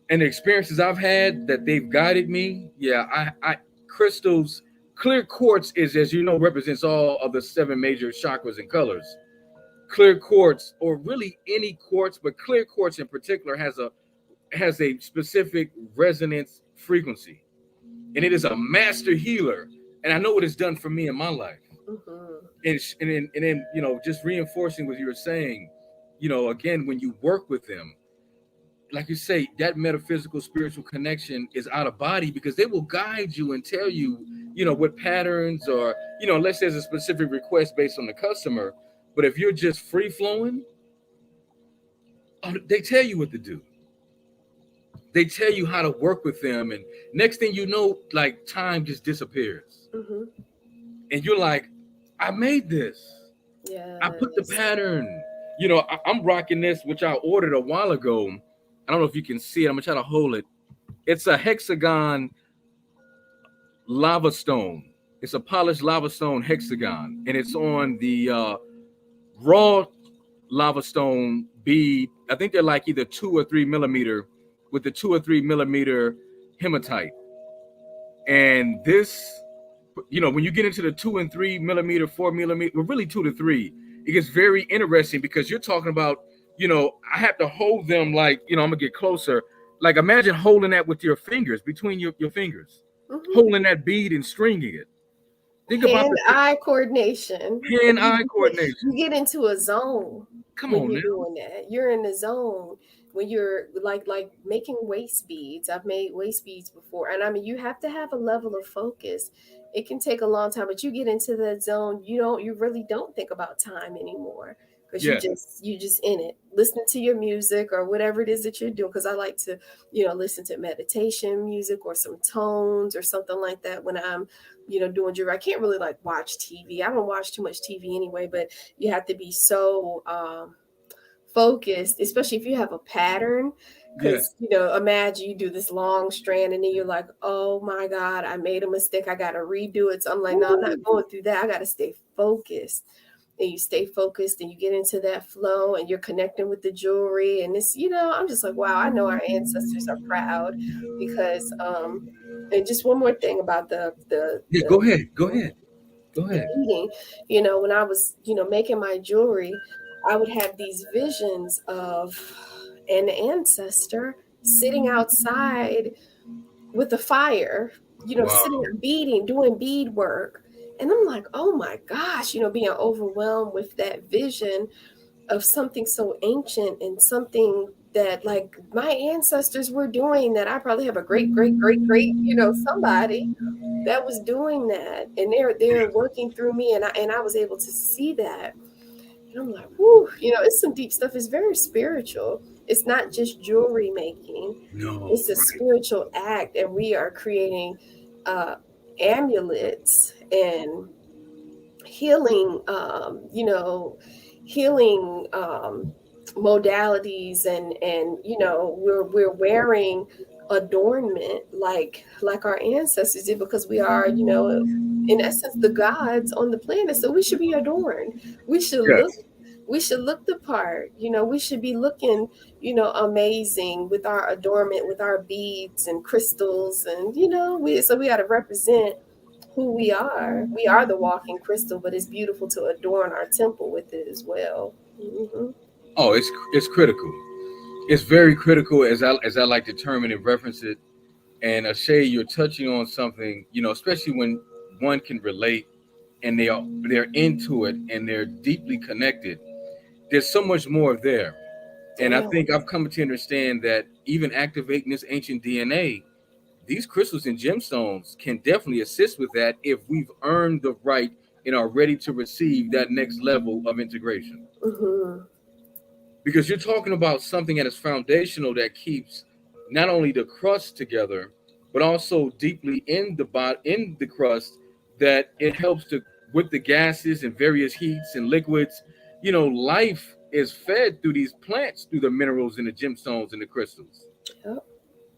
and the experiences I've had that they've guided me, yeah, I crystals, clear quartz is, as you know, represents all of the 7 major chakras and colors. Clear quartz, or really any quartz, but clear quartz in particular has a specific resonance frequency, and it is a master healer. And I know what it's done for me in my life. Mm-hmm. And then just reinforcing what you were saying, again, when you work with them, like you say, that metaphysical spiritual connection is out of body, because they will guide you and tell you, what patterns, or unless there's a specific request based on the customer. But if you're just free flowing, they tell you what to do. They tell you how to work with them, and next thing you know, like, time just disappears. Mm-hmm. And you're like, I made this. Yeah. I put the pattern. I'm rocking this, which I ordered a while ago. I don't know if you can see it. I'm gonna try to hold it. It's a hexagon lava stone. It's a polished lava stone hexagon, and it's on the raw lava stone bead. I think they're like either 2 or 3 millimeter, with the 2 or 3 millimeter hematite. And this, when you get into the 2 and 3 millimeter, 4 millimeter, well, really 2 to 3, it gets very interesting, because you're talking about, I have to hold them like, I'm gonna get closer. Like, imagine holding that with your fingers, between your fingers, Mm-hmm. holding that bead and stringing it. Think about hand-eye coordination. Hand-eye coordination. You get into a zone. Come when on you're now. doing that. You're in the zone when you're like making waist beads. I've made waist beads before, and I mean, you have to have a level of focus. It can take a long time, but you get into that zone, you really don't think about time anymore, because you just in it, listening to your music or whatever it is that you're doing. Because I like to listen to meditation music or some tones or something like that when I'm doing jewelry. I can't really like watch TV. I don't watch too much TV anyway, but you have to be so focused, especially if you have a pattern. Because imagine you do this long strand and then you're like, oh my God, I made a mistake, I gotta redo it. So I'm like, no, I'm not going through that. I gotta stay focused. And you stay focused and you get into that flow and you're connecting with the jewelry. And it's, I'm just like, wow, I know our ancestors are proud. Because and just one more thing about the Go ahead. eating, when I was making my jewelry, I would have these visions of an ancestor sitting outside with a fire, Wow. sitting beading, doing bead work. And I'm like, oh my gosh, being overwhelmed with that vision of something so ancient and something that like my ancestors were doing, that I probably have a great, great, great, great, somebody that was doing that. And they're working through me, and I was able to see that. And I'm like, whoo, it's some deep stuff. It's very spiritual. It's not just jewelry making. No, it's a spiritual act. And we are creating amulets and healing, healing modalities, and we're wearing adornment like our ancestors did, because we are, in essence, the gods on the planet. So we should be adorned. We should look Yes. we should look the part. We should be looking, amazing with our adornment, with our beads and crystals, and we got to represent who we are. We are the walking crystal, but it's beautiful to adorn our temple with it as well. Oh, it's critical. It's very critical, as I like to term it and reference it. And Ashay, you're touching on something, especially when one can relate and they're into it and they're deeply connected. There's so much more there. And I Yeah. think I've come to understand that even activating this ancient DNA, these crystals and gemstones can definitely assist with that if we've earned the right and are ready to receive that next level of integration. Hmm. Because you're talking about something that is foundational that keeps not only the crust together, but also deeply in the crust, that it helps to with the gases and various heats and liquids. Life is fed through these plants, through the minerals and the gemstones and the crystals. Yep.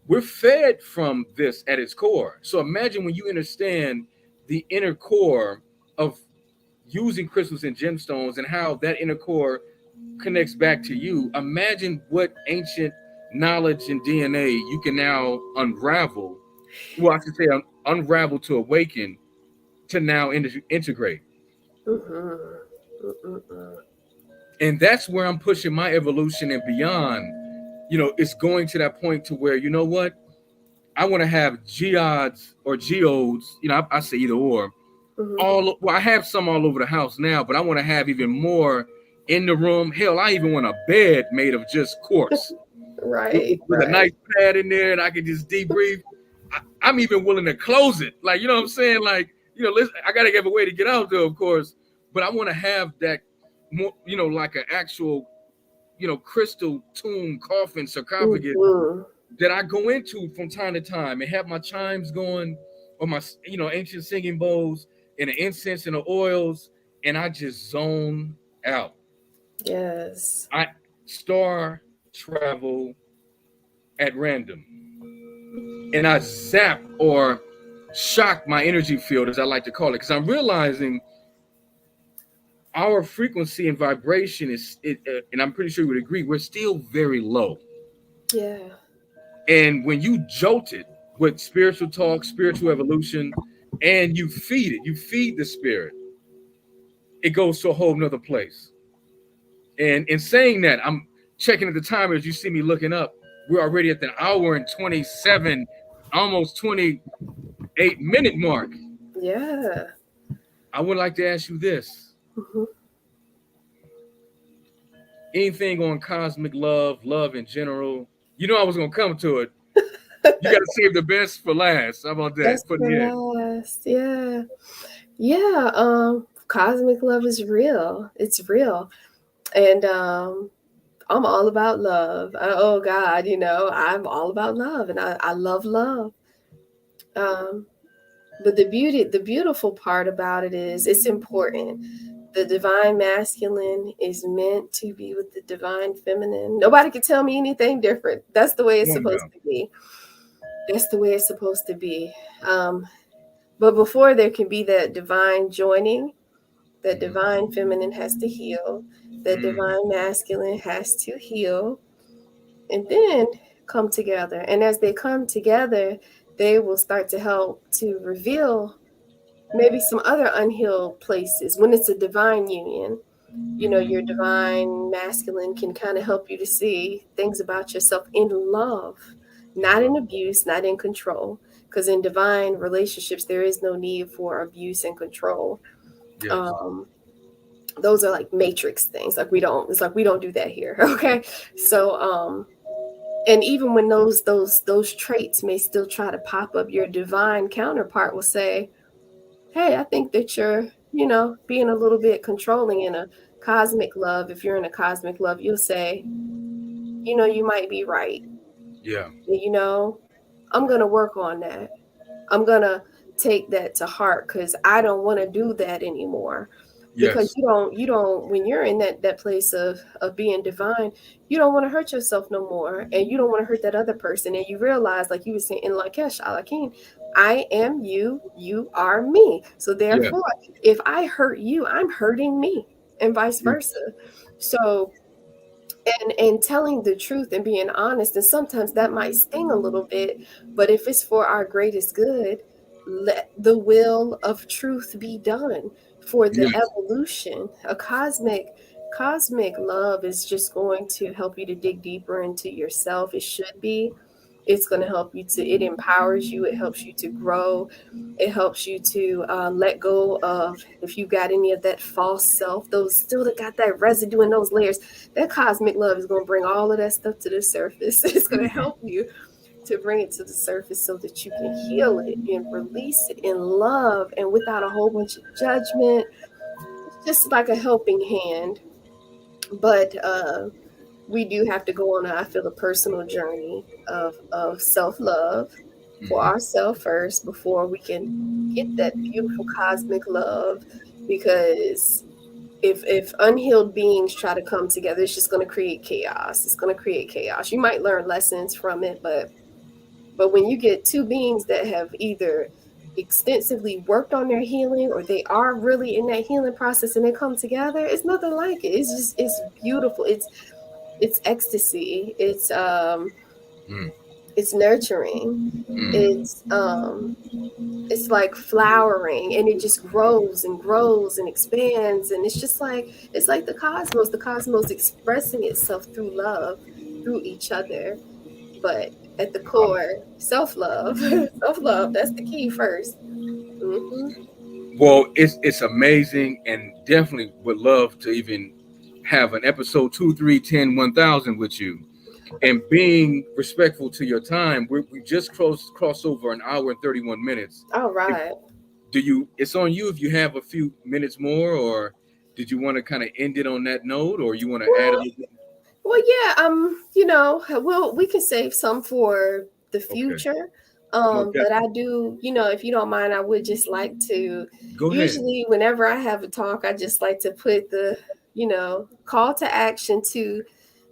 We're fed from this at its core. So imagine when you understand the inner core of using crystals and gemstones and how that inner core connects back to you. Imagine what ancient knowledge and DNA you can now unravel. Well, I should say unravel to awaken to now integrate. Hmm. Mm-mm-mm. And that's where I'm pushing my evolution and beyond. It's going to that point to where, you know what? I want to have geodes or geodes, I say either or, Hmm. I have some all over the house now, but I want to have even more in the room. Hell, I even want a bed made of just quartz Right, with a right. nice pad in there, and I can just debrief. I'm even willing to close it. Like, you know what I'm saying? Like, listen, I got to give a way to get out there, of course, but I want to have that more, like an actual, crystal tomb, coffin, sarcophagus Hmm. that I go into from time to time and have my chimes going, or my, ancient singing bowls and the incense and the oils, and I just zone out. Yes. I star travel at random, and I zap or shock my energy field, as I like to call it, because I'm realizing our frequency and vibration and I'm pretty sure you would agree, we're still very low. Yeah. And when you jolt it with spiritual talk, spiritual evolution, and you feed the spirit, it goes to a whole nother place. And in saying that, I'm checking at the time as you see me looking up. We're already at the hour and 27, almost 28-minute mark. Yeah. I would like to ask you this. Hmm. Anything on cosmic love, love in general? I was going to come to it. You got to save the best for last. How about that? Best For for the end. last. Yeah. Yeah. Cosmic love is real. It's real. And I'm all about love. Oh God, I'm all about love, and I love love. Um, but the beautiful part about it is it's important. The divine masculine is meant to be with the divine feminine. Nobody can tell me anything different. That's the way it's Oh, supposed no. to be. That's the way it's supposed to be. Um, but before there can be that divine joining, that Mm-hmm. divine feminine has to heal, that Mm. divine masculine has to heal, and then come together. And as they come together, they will start to help to reveal maybe some other unhealed places when it's a divine union. Your Mm-hmm. divine masculine can kind of help you to see things about yourself in love, In not in love. abuse, not in control. Because in divine relationships, there is no need for abuse and control. Yes. Um, those are like matrix things. It's like we don't do that here. Okay. So, and even when those traits may still try to pop up, your divine counterpart will say, hey, I think that you're, being a little bit controlling in a cosmic love. If you're in a cosmic love, you'll say, you might be right. Yeah. You know, I'm going to work on that. I'm going to take that to heart, because I don't want to do that anymore. Because Yes. you don't when you're in that place of being divine, you don't want to hurt yourself no more, and you don't want to hurt that other person. And you realize, like you were saying in Lakesh Alakin, I am you, you are me. So Yeah. therefore, if I hurt you, I'm hurting me, and vice Mm. versa. So, and telling the truth and being honest, and sometimes that might sting a little bit, but if it's for our greatest good, let the will of truth be done for the Yes. evolution. A cosmic love is just going to help you to dig deeper into yourself. It should be. It's going to help you to, it empowers you, it helps you to grow, it helps you to let go of, if you got any of that false self, those still that got that residue in those layers. That cosmic love is going to bring all of that stuff to the surface. It's going to Mhm. help you to bring it to the surface so that you can heal it and release it in love and without a whole bunch of judgment. It's just like a helping hand. But we do have to go on, I feel, a personal journey of self love for Mhm. ourselves first before we can get that beautiful cosmic love. Because if unhealed beings try to come together, it's just going to create chaos. It's going to create chaos. You might learn lessons from it, but when you get two beings that have either extensively worked on their healing, or they are really in that healing process, and they come together, it's nothing like it. It's beautiful. It's ecstasy. Mm. It's nurturing. Mm. It's like flowering, and it just grows and grows and expands, and it's like the cosmos expressing itself through love, through each other. But at the Wow. core, self-love. Self-love, that's the key first. Hmm. Well, it's amazing, and definitely would love to even have an episode 2, 3, 10, 1,000 with you. And being respectful to your time, we just crossed over an hour and 31 minutes. All If right. do you, it's on you if you have a few minutes more, or did you want to kind of end it on that note, or you want to add a Well, little bit? yeah, we can save some for the Okay. future. No, But I definitely. do, if you don't mind, I would just like to, Go ahead. usually whenever I have a talk, I just like to put the, call to action to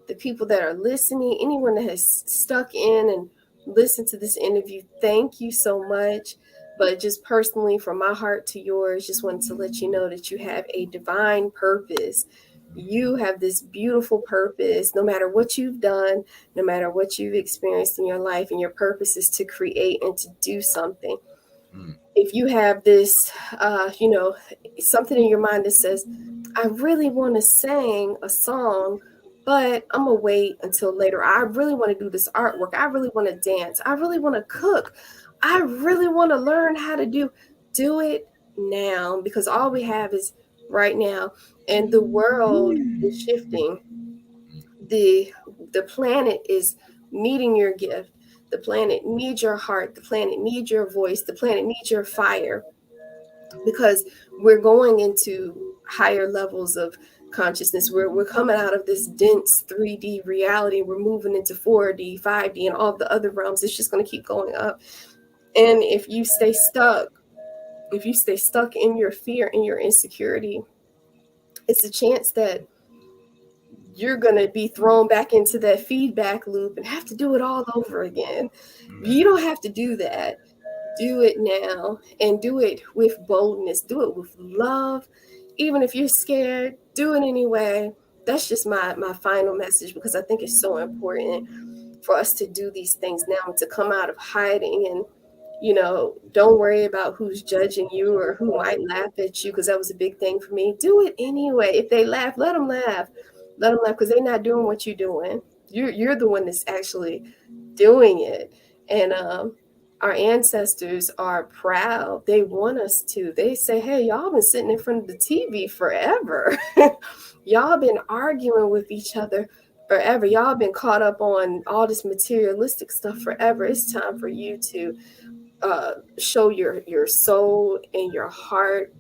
the people that are listening, anyone that has stuck in and listened to this interview. Thank you so much. But just personally, from my heart to yours, just wanted to let you know that you have a divine purpose. You have this beautiful purpose, no matter what you've done, no matter what you've experienced in your life, and your purpose is to create and to do something. Mm. If you have this, you know, something in your mind that says, I really want to sing a song, but I'm gonna wait until later. I really want to do this artwork. I really want to dance. I really want to cook. I really want to learn how to do it now, because all we have is right now, and the world is shifting. The the planet is needing your gift. The planet needs your heart. The planet needs your voice. The planet needs your fire, because we're going into higher levels of consciousness. We're coming out of this dense 3D reality. We're moving into 4D, 5D, and all the other realms. It's just going to keep going up. And if you stay stuck in your fear and your insecurity, it's a chance that you're going to be thrown back into that feedback loop and have to do it all over again. You don't have to do that. Do it now, and do it with boldness. Do it with love. Even if you're scared, do it anyway. That's just my final message, because I think it's so important for us to do these things now, to come out of hiding. And don't worry about who's judging you or who might laugh at you, because that was a big thing for me. Do it anyway. If they laugh, let them laugh. Let them laugh, because they're not doing what you're doing. You're the one that's actually doing it. And our ancestors are proud. They want us to. They say, hey, y'all been sitting in front of the TV forever. Y'all been arguing with each other forever. Y'all been caught up on all this materialistic stuff forever. It's time for you to show your soul and your heart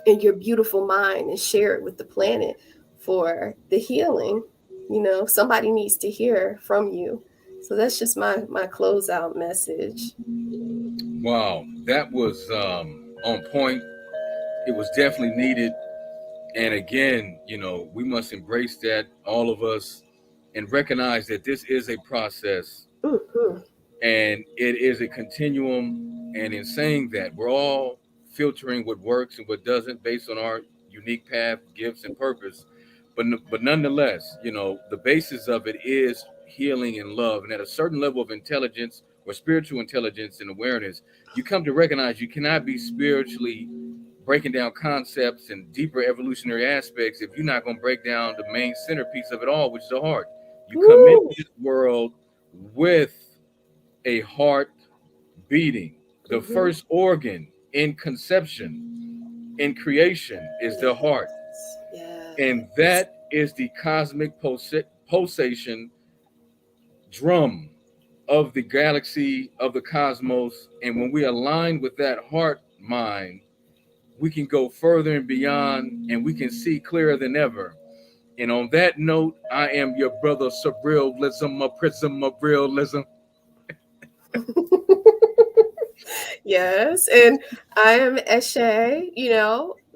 and your beautiful mind, and share it with the planet for the healing. Somebody needs to hear from you. So that's just my closeout message. Wow, that was on point. It was definitely needed. And again, we must embrace that, all of us, and recognize that this is a process Mm-hmm. and it is a continuum. And in saying that, we're all filtering what works and what doesn't based on our unique path, gifts, and purpose. But nonetheless, the basis of it is healing and love. And at a certain level of intelligence or spiritual intelligence and awareness, you come to recognize you cannot be spiritually breaking down concepts and deeper evolutionary aspects if you're not going to break down the main centerpiece of it all, which is the heart. You come into Woo! this world with a heart beating. The Mm-hmm. first organ in conception, in creation, is the heart. And Yes. that is the cosmic pulsation drum of the galaxy, of the cosmos. And when we align with that heart mind, we can go further and beyond, and we can see clearer than ever. And on that note, I am your brother Surrealism, a prism of realism. Yes, and I am Eshe.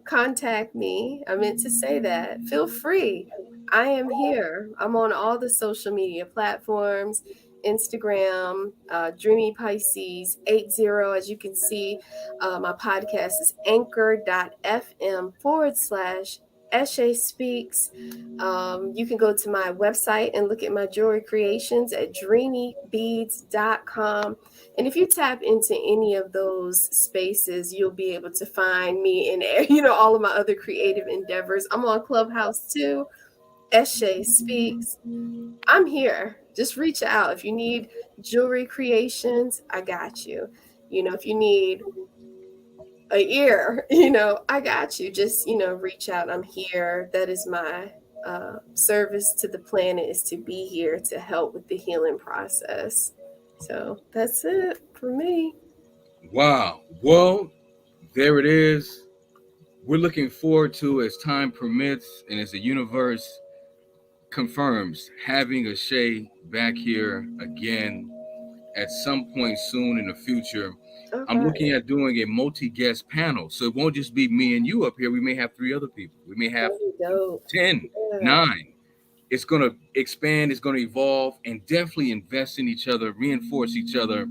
Contact me. I meant to say that. Feel free. I am here. I'm on all the social media platforms, Instagram, Dreamy Pisces 80. As you can see, my podcast is anchor.fm/ Eshe Speaks. You can go to my website and look at my jewelry creations at dreamybeads.com. And if you tap into any of those spaces, you'll be able to find me in all of my other creative endeavors. I'm on Clubhouse too. Eshe Speaks. I'm here. Just reach out. If you need jewelry creations, I got you. If you need a ear, I got you. Just, reach out. I'm here. That is my service to the planet, is to be here to help with the healing process. So that's it for me. Wow. Well, there it is. We're looking forward to, as time permits and as the universe confirms, having Eshe back here again at some point soon in the future. All I'm right. looking at doing a multi-guest panel. So it won't just be me and you up here. We may have 3 other people. We may have That'd be dope. 10, Yeah. 9. It's going to expand, it's going to evolve, and definitely invest in each other, reinforce each other.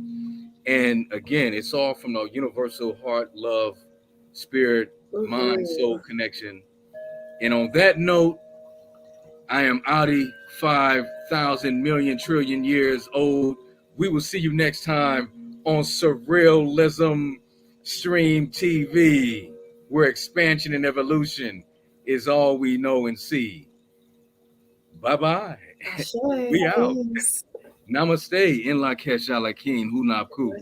And again, it's all from the universal heart, love, spirit, mind, soul Mm-hmm. connection. And on that note, I am Adi, 5,000 million trillion years old. We will see you next time on Surrealism Stream TV, where expansion and evolution is all we know and see. Bye-bye. Ashe, We out. peace. Namaste. In la kesha la kin hunab ku.